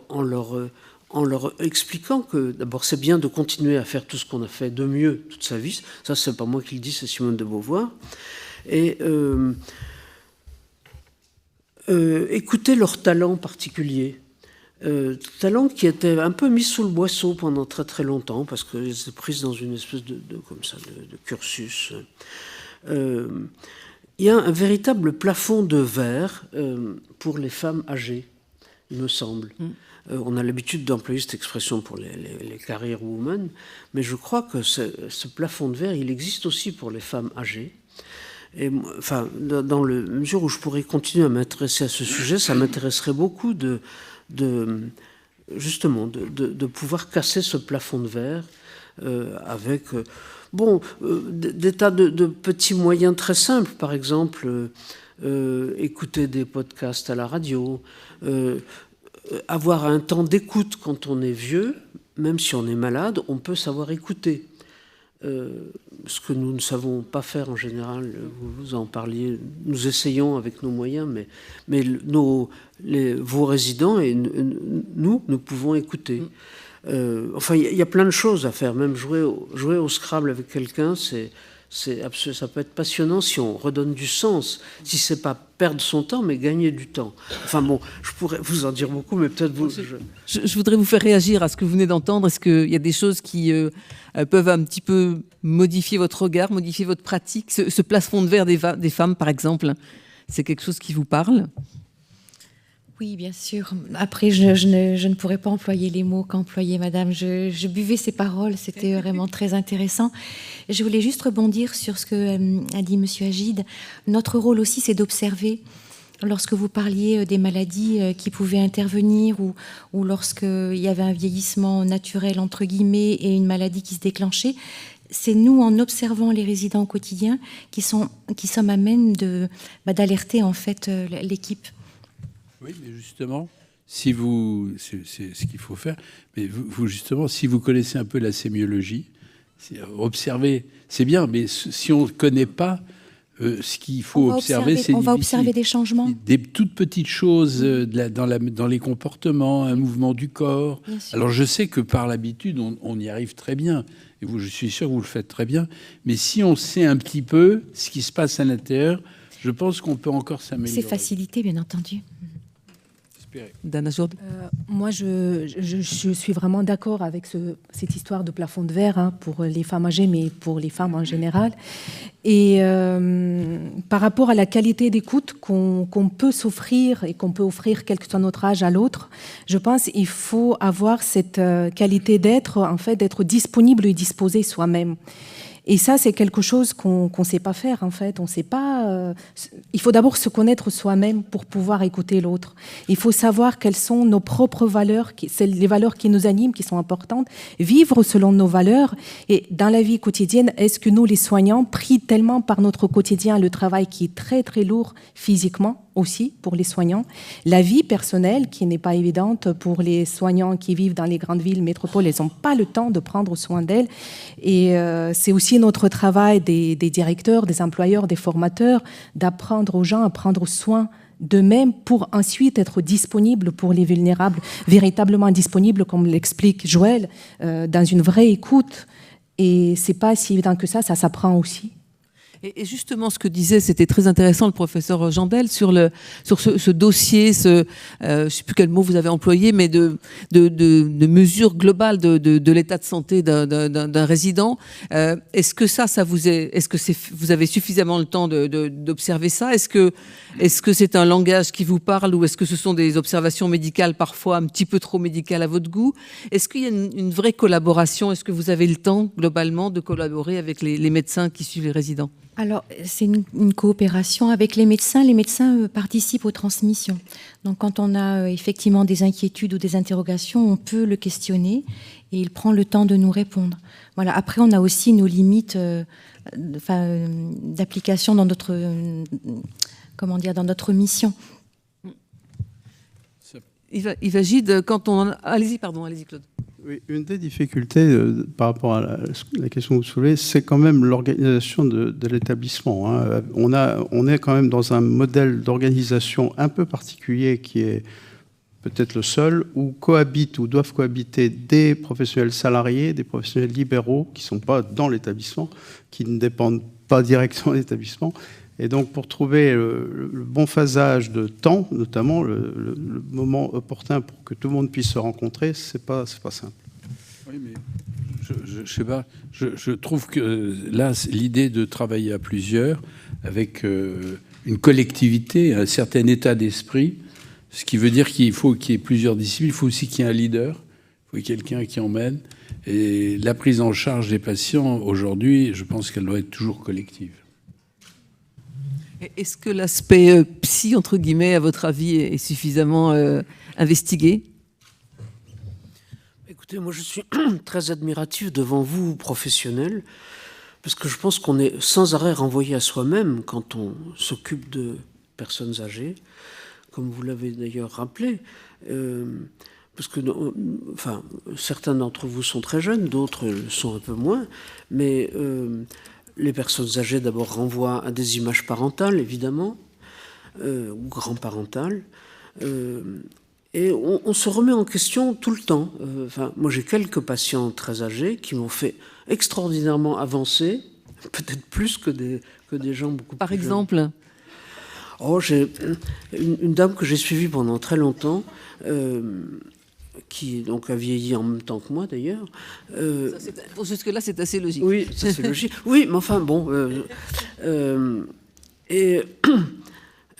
expliquant que d'abord c'est bien de continuer à faire tout ce qu'on a fait de mieux toute sa vie. Ça, c'est pas moi qui le dis, c'est Simone de Beauvoir. Et écouter leurs talents particuliers. talents qui étaient un peu mis sous le boisseau pendant très très longtemps, parce qu'elles étaient prises dans une espèce de cursus. Il y a un véritable plafond de verre pour les femmes âgées, il me semble. On a l'habitude d'employer cette expression pour les career women, mais je crois que ce plafond de verre, il existe aussi pour les femmes âgées. Et, enfin, dans la mesure où je pourrais continuer à m'intéresser à ce sujet, ça m'intéresserait beaucoup justement de pouvoir casser ce plafond de verre avec des tas de petits moyens très simples. Par exemple, écouter des podcasts à la radio, avoir un temps d'écoute quand on est vieux, même si on est malade, on peut savoir écouter. Ce que nous ne savons pas faire en général, vous en parliez, nous essayons avec nos moyens, mais vos résidents et nous pouvons écouter. Enfin, il y a plein de choses à faire, même jouer au Scrabble avec quelqu'un, ça peut être passionnant si on redonne du sens, si c'est pas perdre son temps, mais gagner du temps. Enfin bon, je pourrais vous en dire beaucoup, mais peut-être vous... Je voudrais vous faire réagir à ce que vous venez d'entendre. Est-ce qu'il y a des choses qui peuvent un petit peu modifier votre regard, modifier votre pratique? Ce plafond de verre des femmes, par exemple, c'est quelque chose qui vous parle? Oui, bien sûr. Après, je ne pourrais pas employer les mots qu'employait Madame. Je buvais ses paroles, c'était vraiment très intéressant. Je voulais juste rebondir sur ce que a dit Monsieur Agide. Notre rôle aussi, c'est d'observer. Lorsque vous parliez des maladies qui pouvaient intervenir ou lorsqu'il y avait un vieillissement naturel, entre guillemets, et une maladie qui se déclenchait, c'est nous, en observant les résidents au quotidien, qui sommes à même d'alerter en fait l'équipe. Oui, mais justement, c'est ce qu'il faut faire. Mais vous, justement, si vous connaissez un peu la sémiologie, observer, c'est bien, mais si on ne connaît pas ce qu'il faut observer, c'est on va observer des changements. Des toutes petites choses dans les comportements, un mouvement du corps. Alors, je sais que par l'habitude, on y arrive très bien. Et je suis sûr que vous le faites très bien. Mais si on sait un petit peu ce qui se passe à l'intérieur, je pense qu'on peut encore s'améliorer. C'est facilité, bien entendu. Dana Jourde. Moi, je suis vraiment d'accord avec cette histoire de plafond de verre pour les femmes âgées, mais pour les femmes en général. Et par rapport à la qualité d'écoute qu'on peut s'offrir et qu'on peut offrir, quel que soit notre âge, à l'autre, je pense qu'il faut avoir cette qualité d'être disponible et disposé soi-même. Et ça, c'est quelque chose qu'on ne sait pas faire, en fait. On sait pas. Il faut d'abord se connaître soi-même pour pouvoir écouter l'autre. Il faut savoir quelles sont nos propres valeurs, les valeurs qui nous animent, qui sont importantes, vivre selon nos valeurs. Et dans la vie quotidienne, est-ce que nous, les soignants, pris tellement par notre quotidien, le travail qui est très, très lourd physiquement, aussi pour les soignants, la vie personnelle qui n'est pas évidente pour les soignants qui vivent dans les grandes villes, métropoles, elles n'ont pas le temps de prendre soin d'elles. Et c'est aussi notre travail des directeurs, des employeurs, des formateurs, d'apprendre aux gens à prendre soin d'eux-mêmes pour ensuite être disponibles pour les vulnérables, véritablement disponibles, comme l'explique Joël, dans une vraie écoute. Et c'est pas si évident que ça s'apprend aussi. Et justement, ce que disait, c'était très intéressant, le professeur Jandel, sur ce dossier, je ne sais plus quel mot vous avez employé, mais de mesures globales de l'état de santé d'un résident. Est-ce que vous avez suffisamment le temps d'observer ça? Est-ce que c'est un langage qui vous parle, ou est-ce que ce sont des observations médicales parfois un petit peu trop médicales à votre goût? Est-ce qu'il y a une vraie collaboration? Est-ce que vous avez le temps globalement de collaborer avec les médecins qui suivent les résidents? Alors, c'est une coopération avec les médecins. Les médecins participent aux transmissions. Donc, quand on a effectivement des inquiétudes ou des interrogations, on peut le questionner et il prend le temps de nous répondre. Voilà. Après, on a aussi nos limites d'application dans notre mission. Yves Agide, quand on... Allez-y, Claude. Oui, une des difficultés par rapport à la question que vous soulevez, c'est quand même l'organisation de l'établissement. On est quand même dans un modèle d'organisation un peu particulier qui est peut-être le seul, où cohabitent ou doivent cohabiter des professionnels salariés, des professionnels libéraux qui ne sont pas dans l'établissement, qui ne dépendent pas directement de l'établissement, Et donc, pour trouver le bon phasage de temps, notamment le moment opportun pour que tout le monde puisse se rencontrer, c'est pas simple. Oui, mais je sais pas. Je trouve que là, l'idée de travailler à plusieurs, avec une collectivité, un certain état d'esprit, ce qui veut dire qu'il faut qu'il y ait plusieurs disciplines, il faut aussi qu'il y ait un leader, il faut qu'il y ait quelqu'un qui emmène. Et la prise en charge des patients, aujourd'hui, je pense qu'elle doit être toujours collective. Est-ce que l'aspect psy, entre guillemets, à votre avis, est suffisamment investigué ? Écoutez, moi je suis très admiratif devant vous, professionnels, parce que je pense qu'on est sans arrêt renvoyé à soi-même quand on s'occupe de personnes âgées, comme vous l'avez d'ailleurs rappelé. Parce que, enfin, certains d'entre vous sont très jeunes, d'autres le sont un peu moins, mais les personnes âgées d'abord renvoient à des images parentales, évidemment, ou grand-parentales, et on se remet en question tout le temps. Enfin, moi j'ai quelques patients très âgés qui m'ont fait extraordinairement avancer, peut-être plus que des gens beaucoup plus jeunes. Par exemple ? Oh, j'ai une dame que j'ai suivie pendant très longtemps, qui donc a vieilli en même temps que moi d'ailleurs. Jusque-là, c'est assez logique. Oui, ça c'est logique. Oui, mais enfin bon.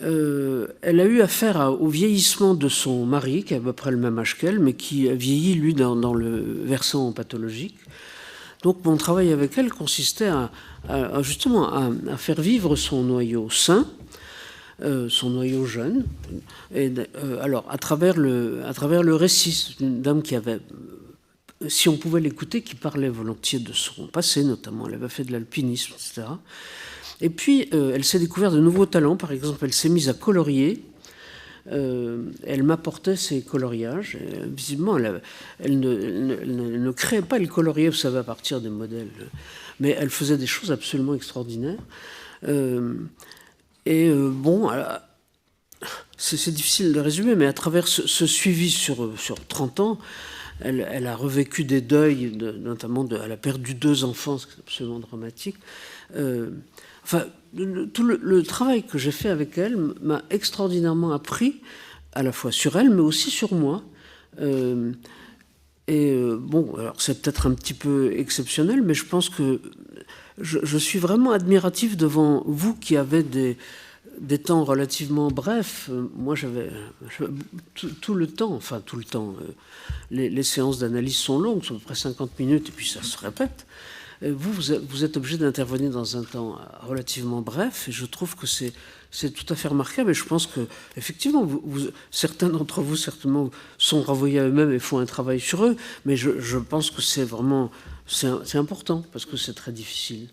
Elle a eu affaire au vieillissement de son mari, qui a à peu près le même âge qu'elle, mais qui a vieilli, lui, dans le versant pathologique. Donc mon travail avec elle consistait justement à faire vivre son noyau sain, son noyau jeune, et alors à travers le récit d'une dame qui avait, si on pouvait l'écouter, qui parlait volontiers de son passé, notamment elle avait fait de l'alpinisme, etc. Et puis elle s'est découverte de nouveaux talents. Par exemple, elle s'est mise à colorier. Elle m'apportait ses coloriages. Et, visiblement, elle ne créait pas, elle coloriait, vous savez, à partir des modèles, mais elle faisait des choses absolument extraordinaires. Bon, c'est difficile de résumer, mais à travers ce suivi sur 30 ans, elle a revécu des deuils, notamment elle a perdu 2 enfants, ce qui est absolument dramatique. Enfin, tout le travail que j'ai fait avec elle m'a extraordinairement appris, à la fois sur elle, mais aussi sur moi. Bon, alors c'est peut-être un petit peu exceptionnel, mais je pense que je suis vraiment admiratif devant vous qui avez des temps relativement brefs. Moi, j'avais tout le temps, les séances d'analyse sont longues, sont à peu près 50 minutes, et puis ça se répète. Vous êtes obligé d'intervenir dans un temps relativement bref, et je trouve que c'est tout à fait remarquable. Et je pense que, effectivement, certains d'entre vous, certainement, sont renvoyés à eux-mêmes et font un travail sur eux, mais je pense que c'est vraiment c'est important, parce que c'est très difficile.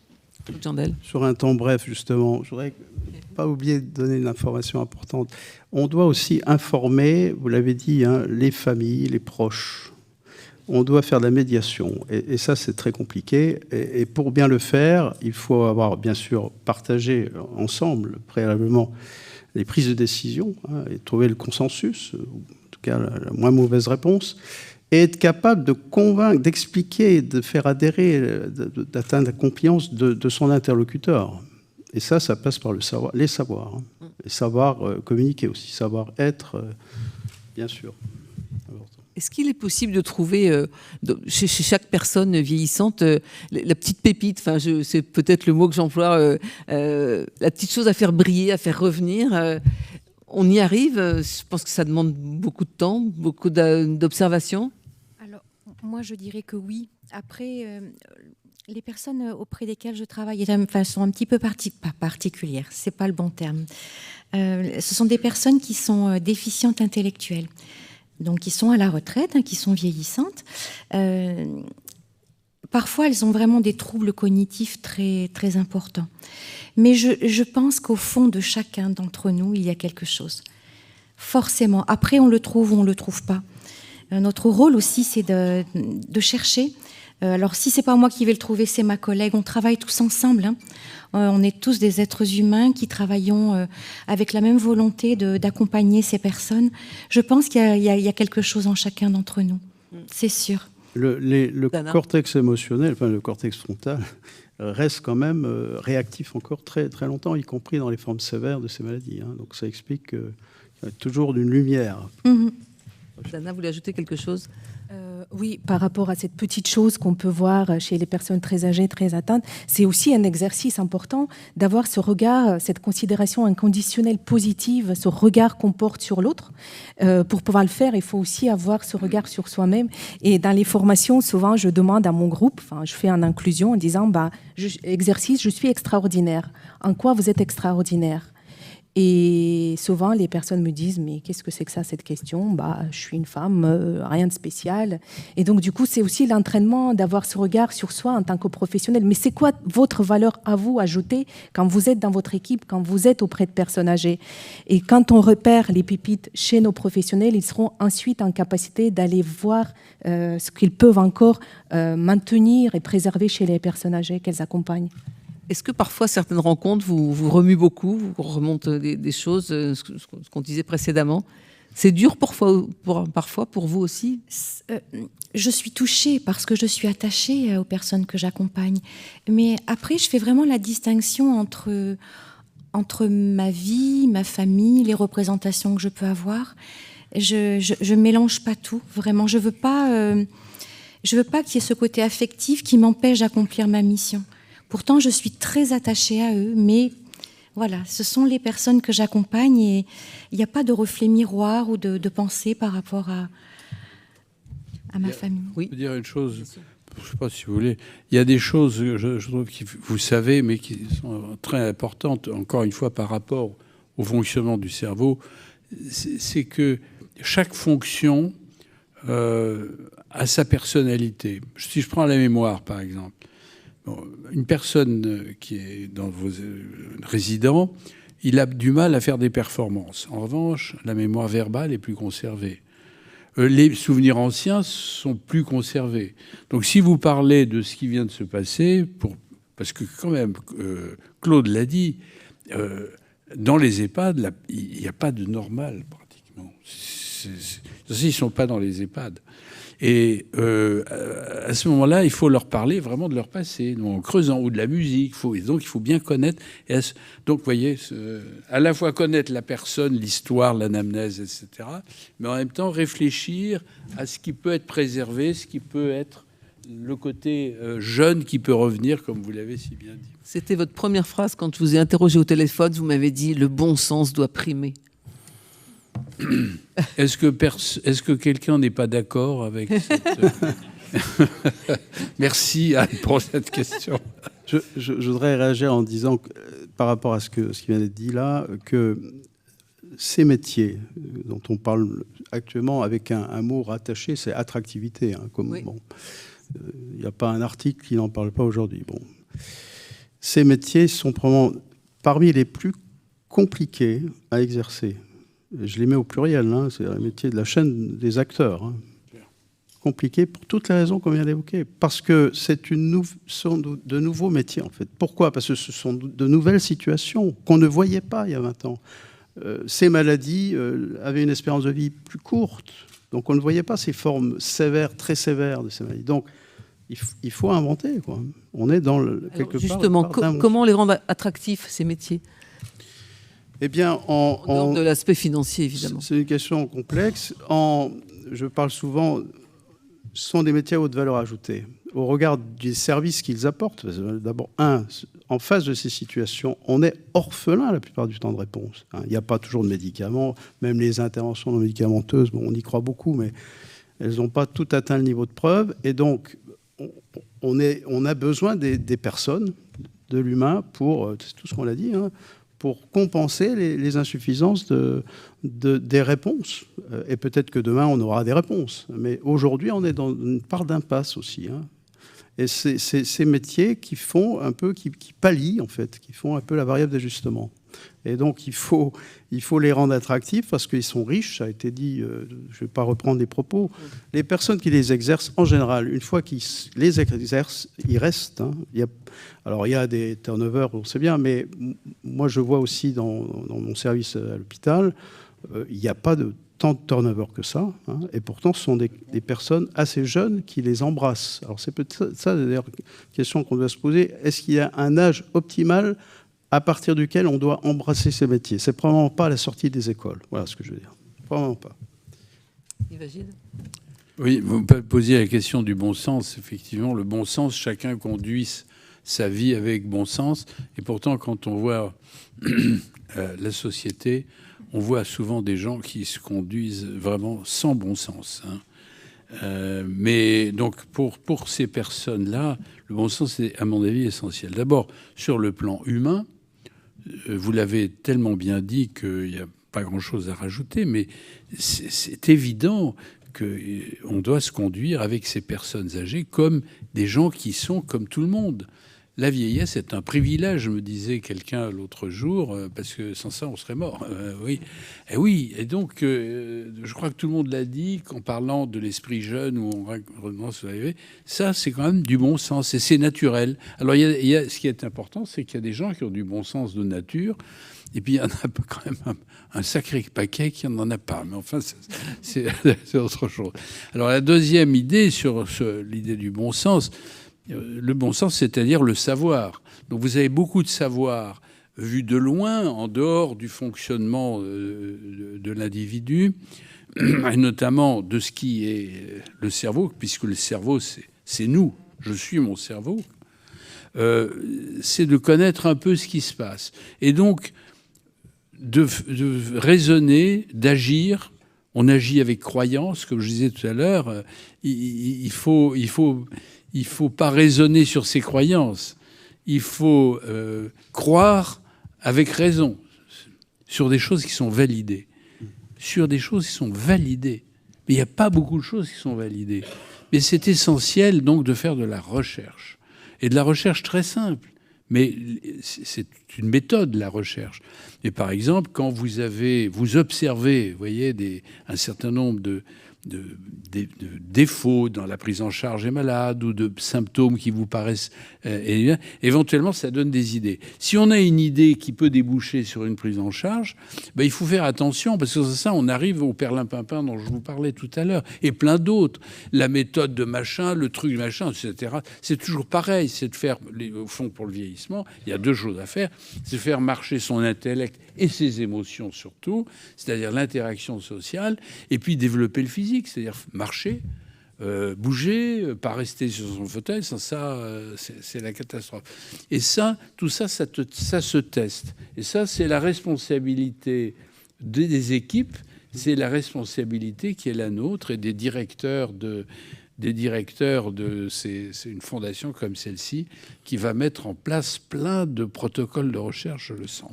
Sur un temps bref, justement, je voudrais pas oublier de donner une information importante. On doit aussi informer, vous l'avez dit, les familles, les proches. On doit faire de la médiation. Et ça, c'est très compliqué. Et pour bien le faire, il faut avoir, bien sûr, partagé ensemble, préalablement, les prises de décision, et trouver le consensus, ou en tout cas la moins mauvaise réponse, et être capable de convaincre, d'expliquer, de faire adhérer, d'atteindre la confiance de son interlocuteur. Et ça passe par les savoirs. Les savoirs communiquer aussi, savoir être, bien sûr. Est-ce qu'il est possible de trouver chez chaque personne vieillissante la petite pépite, enfin, c'est peut-être le mot que j'emploie, la petite chose à faire briller, à faire revenir on y arrive? Je pense que ça demande beaucoup de temps, beaucoup d'observation. Alors, moi, je dirais que oui. Après, les personnes auprès desquelles je travaille sont un petit peu pas particulières, c'est pas le bon terme. Ce sont des personnes qui sont déficientes intellectuelles. Donc, qui sont à la retraite, qui sont vieillissantes. Parfois, elles ont vraiment des troubles cognitifs très, très importants. Mais je pense qu'au fond de chacun d'entre nous, il y a quelque chose. Forcément. Après, on le trouve ou on ne le trouve pas. Notre rôle aussi, c'est de chercher. Alors, si ce n'est pas moi qui vais le trouver, c'est ma collègue. On travaille tous ensemble. On est tous des êtres humains qui travaillons avec la même volonté d'accompagner ces personnes. Je pense qu'il y a quelque chose en chacun d'entre nous. C'est sûr. le cortex émotionnel, enfin le cortex frontal, reste quand même réactif encore très, très longtemps, y compris dans les formes sévères de ces maladies. Hein. Donc ça explique qu'il y a toujours une lumière. Dana, vous voulez ajouter quelque chose ? Oui, par rapport à cette petite chose qu'on peut voir chez les personnes très âgées, très atteintes, c'est aussi un exercice important d'avoir ce regard, cette considération inconditionnelle positive, ce regard qu'on porte sur l'autre. Pour pouvoir le faire, il faut aussi avoir ce regard sur soi-même. Et dans les formations, souvent, je demande à mon groupe, je fais une inclusion en disant, exercice, je suis extraordinaire. En quoi vous êtes extraordinaire ? Et souvent, les personnes me disent « Mais qu'est-ce que c'est que ça, cette question ?» Je suis une femme, rien de spécial. Et donc, du coup, c'est aussi l'entraînement d'avoir ce regard sur soi en tant que professionnel. Mais c'est quoi votre valeur à vous ajoutée quand vous êtes dans votre équipe, quand vous êtes auprès de personnes âgées ? Et quand on repère les pépites chez nos professionnels, ils seront ensuite en capacité d'aller voir ce qu'ils peuvent encore maintenir et préserver chez les personnes âgées qu'elles accompagnent. Est-ce que parfois certaines rencontres vous remuent beaucoup, vous remontent des choses, ce qu'on disait précédemment ? C'est dur parfois pour vous aussi ? Je suis touchée parce que je suis attachée aux personnes que j'accompagne. Mais après, je fais vraiment la distinction entre ma vie, ma famille, les représentations que je peux avoir. Je mélange pas tout, vraiment. Je veux pas qu'il y ait ce côté affectif qui m'empêche d'accomplir ma mission. Pourtant, je suis très attachée à eux, mais voilà, ce sont les personnes que j'accompagne et il n'y a pas de reflet miroir ou de pensée par rapport à ma famille. Oui. Je peux dire une chose, je ne sais pas si vous voulez, il y a des choses, je trouve, que vous savez, mais qui sont très importantes, encore une fois, par rapport au fonctionnement du cerveau, c'est que chaque fonction a sa personnalité. Si je prends la mémoire, par exemple, une personne qui est dans vos résidents, il a du mal à faire des performances. En revanche, la mémoire verbale est plus conservée. Les souvenirs anciens sont plus conservés. Donc si vous parlez de ce qui vient de se passer, parce que quand même, Claude l'a dit, dans les EHPAD, il n'y a pas de normal pratiquement. Ils ne sont pas dans les EHPAD. Et à ce moment-là, il faut leur parler vraiment de leur passé, en creusant, ou de la musique. Donc, il faut bien connaître. Donc, vous voyez, à la fois connaître la personne, l'histoire, l'anamnèse, etc., mais en même temps réfléchir à ce qui peut être préservé, ce qui peut être le côté jeune qui peut revenir, comme vous l'avez si bien dit. C'était votre première phrase quand je vous ai interrogé au téléphone. Vous m'avez dit « le bon sens doit primer ». Est-ce que quelqu'un n'est pas d'accord avec cette... Merci Anne pour cette question. Je voudrais réagir en disant, par rapport à ce qui vient d'être dit là, que ces métiers dont on parle actuellement avec un mot rattaché, c'est attractivité. Hein, oui. Il n'y a pas un article qui n'en parle pas aujourd'hui. Bon. Ces métiers sont probablement parmi les plus compliqués à exercer. Je les mets au pluriel, hein, c'est le métier de la chaîne des acteurs. Hein. Compliqué pour toutes les raisons qu'on vient d'évoquer. Parce que ce sont de nouveaux métiers, en fait. Pourquoi ? Parce que ce sont de nouvelles situations qu'on ne voyait pas il y a 20 ans. Ces maladies avaient une espérance de vie plus courte. Donc on ne voyait pas ces formes sévères, très sévères de ces maladies. Donc il faut inventer, quoi. On est dans quelque part... Justement, comment les rendre attractifs, ces métiers ? Eh bien, en dehors de l'aspect financier, évidemment. C'est une question complexe. Je parle souvent, ce sont des métiers à haute valeur ajoutée. Au regard des services qu'ils apportent, d'abord, en face de ces situations, on est orphelin la plupart du temps de réponse. Il n'y a pas toujours de médicaments, même les interventions non médicamenteuses, on y croit beaucoup, mais elles n'ont pas tout atteint le niveau de preuve. Et donc, on a besoin des personnes, de l'humain, pour, c'est tout ce qu'on a dit, hein, pour compenser les insuffisances des réponses. Et peut-être que demain, on aura des réponses. Mais aujourd'hui, on est dans une part d'impasse aussi. Hein. Et c'est ces métiers qui font un peu, qui pallient, en fait, qui font un peu la variable d'ajustement. Et donc, il faut les rendre attractifs parce qu'ils sont riches, ça a été dit, je ne vais pas reprendre les propos. Les personnes qui les exercent, en général, une fois qu'ils les exercent, ils restent. Hein. Alors, il y a des turnovers, on sait bien, mais moi, je vois aussi dans mon service à l'hôpital, il n'y a pas de tant de turnover que ça, hein, et pourtant ce sont des personnes assez jeunes qui les embrassent. Alors c'est peut-être ça, d'ailleurs, une question qu'on doit se poser. Est-ce qu'il y a un âge optimal à partir duquel on doit embrasser ces métiers? C'est probablement pas à la sortie des écoles. Voilà ce que je veux dire. Probablement pas. Yves-Agile ? Oui, vous me posiez la question du bon sens. Effectivement, le bon sens, chacun conduit sa vie avec bon sens. Et pourtant, quand on voit la société, on voit souvent des gens qui se conduisent vraiment sans bon sens. Hein. Mais donc, pour ces personnes-là, le bon sens est, à mon avis, essentiel. D'abord, sur le plan humain, vous l'avez tellement bien dit qu'il n'y a pas grand-chose à rajouter, mais c'est évident qu'on doit se conduire avec ces personnes âgées comme des gens qui sont comme tout le monde. La vieillesse est un privilège, me disait quelqu'un l'autre jour, parce que sans ça, on serait mort. Oui. Et donc, je crois que tout le monde l'a dit, qu'en parlant de l'esprit jeune, où on renonce à rêver, ça, c'est quand même du bon sens, et c'est naturel. Alors, ce qui est important, c'est qu'il y a des gens qui ont du bon sens de nature, et puis il y en a quand même un sacré paquet qui n'en a pas. Mais enfin, c'est autre chose. Alors, la deuxième idée sur l'idée du bon sens, le bon sens, c'est-à-dire le savoir. Donc vous avez beaucoup de savoir vu de loin, en dehors du fonctionnement de l'individu, et notamment de ce qui est le cerveau, puisque le cerveau, c'est nous. Je suis mon cerveau. C'est de connaître un peu ce qui se passe. Et donc, de raisonner, d'agir. On agit avec croyance, comme je disais tout à l'heure. Il faut pas raisonner sur ses croyances. Il faut croire avec raison sur des choses qui sont validées. Sur des choses qui sont validées. Mais il n'y a pas beaucoup de choses qui sont validées. Mais c'est essentiel donc de faire de la recherche. Et de la recherche très simple. Mais c'est une méthode, la recherche. Et par exemple, quand vous observez, vous voyez, un certain nombre de défauts dans la prise en charge des malades ou de symptômes qui vous paraissent... éventuellement, ça donne des idées. Si on a une idée qui peut déboucher sur une prise en charge, il faut faire attention, parce que ça, on arrive au perlimpinpin dont je vous parlais tout à l'heure, et plein d'autres. La méthode de machin, le truc de machin, etc. C'est toujours pareil, c'est de faire, au fond, pour le vieillissement, il y a deux choses à faire. C'est faire marcher son intellect et ses émotions surtout, c'est-à-dire l'interaction sociale, et puis développer le physique, c'est-à-dire marcher, bouger, pas rester sur son fauteuil. Sans ça, c'est la catastrophe. Et ça, tout ça, ça se teste. Et ça, c'est la responsabilité des équipes, c'est la responsabilité qui est la nôtre et des directeurs c'est une fondation comme celle-ci qui va mettre en place plein de protocoles de recherche, je le sens.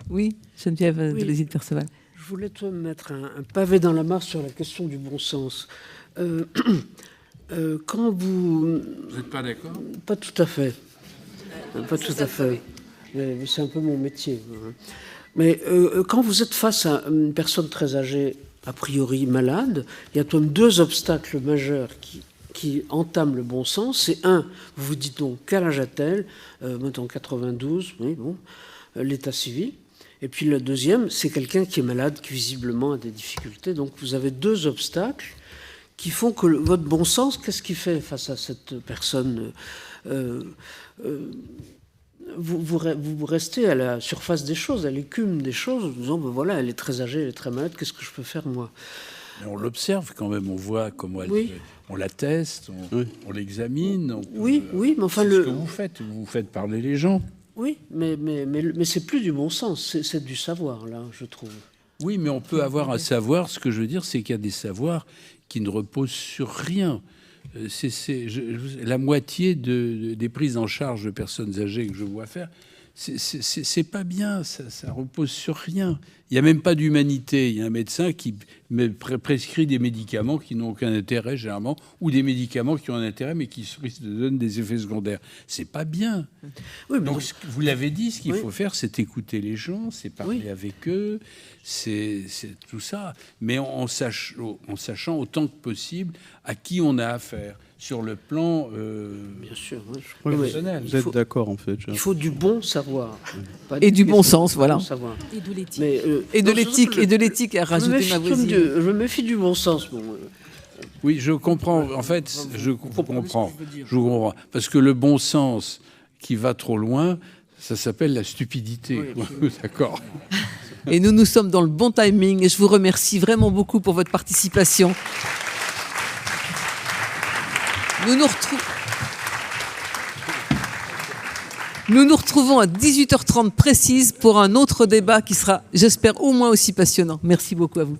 Oui, Geneviève Delezile-Perceval. Je voulais toi mettre un pavé dans la mare sur la question du bon sens. Quand vous n'êtes pas d'accord? Pas tout à fait. Pas tout à fait. Mais c'est un peu mon métier. Mais quand vous êtes face à une personne très âgée, a priori malade, il y a tout de même deux obstacles majeurs qui entament le bon sens. C'est un, vous vous dites donc, quel âge a-t-elle? Mettons 92, oui, bon, l'état civil. Et puis le deuxième, c'est quelqu'un qui est malade, qui visiblement a des difficultés. Donc vous avez deux obstacles qui font que votre bon sens, qu'est-ce qu'il fait face à cette personne? Vous restez à la surface des choses, à l'écume des choses, en disant, voilà, elle est très âgée, elle est très malade, qu'est-ce que je peux faire, moi? Mais on l'observe quand même, on voit comment elle fait. On la teste, on l'examine. Oui, mais enfin... Ce que vous faites parler les gens. Oui, mais c'est plus du bon sens, c'est du savoir, là, je trouve. Oui, mais on peut avoir un savoir. Ce que je veux dire, c'est qu'il y a des savoirs qui ne reposent sur rien. La moitié des prises en charge de personnes âgées que je vois faire, c'est pas bien, ça repose sur rien. Il n'y a même pas d'humanité. Il y a un médecin qui prescrit des médicaments qui n'ont aucun intérêt, généralement, ou des médicaments qui ont un intérêt, mais qui risquent de donner des effets secondaires. C'est pas bien. Oui, donc, vous l'avez dit, ce qu'il faut faire, c'est écouter les gens, c'est parler avec eux, c'est tout ça. Mais en sachant autant que possible à qui on a affaire. sur le plan bien sûr, oui. personnel. Vous êtes d'accord, en fait. Il faut du bon savoir. Et du bon sens, voilà. Et de l'éthique. Et de l'éthique, à rajouter ma voisine. Je me méfie du bon sens. Bon. Oui, je comprends. En fait, je comprends. Parce que le bon sens qui va trop loin, ça s'appelle la stupidité. Oui, d'accord. Et nous sommes dans le bon timing. Et je vous remercie vraiment beaucoup pour votre participation. Nous nous retrouvons à 18h30 précise pour un autre débat qui sera, j'espère, au moins aussi passionnant. Merci beaucoup à vous.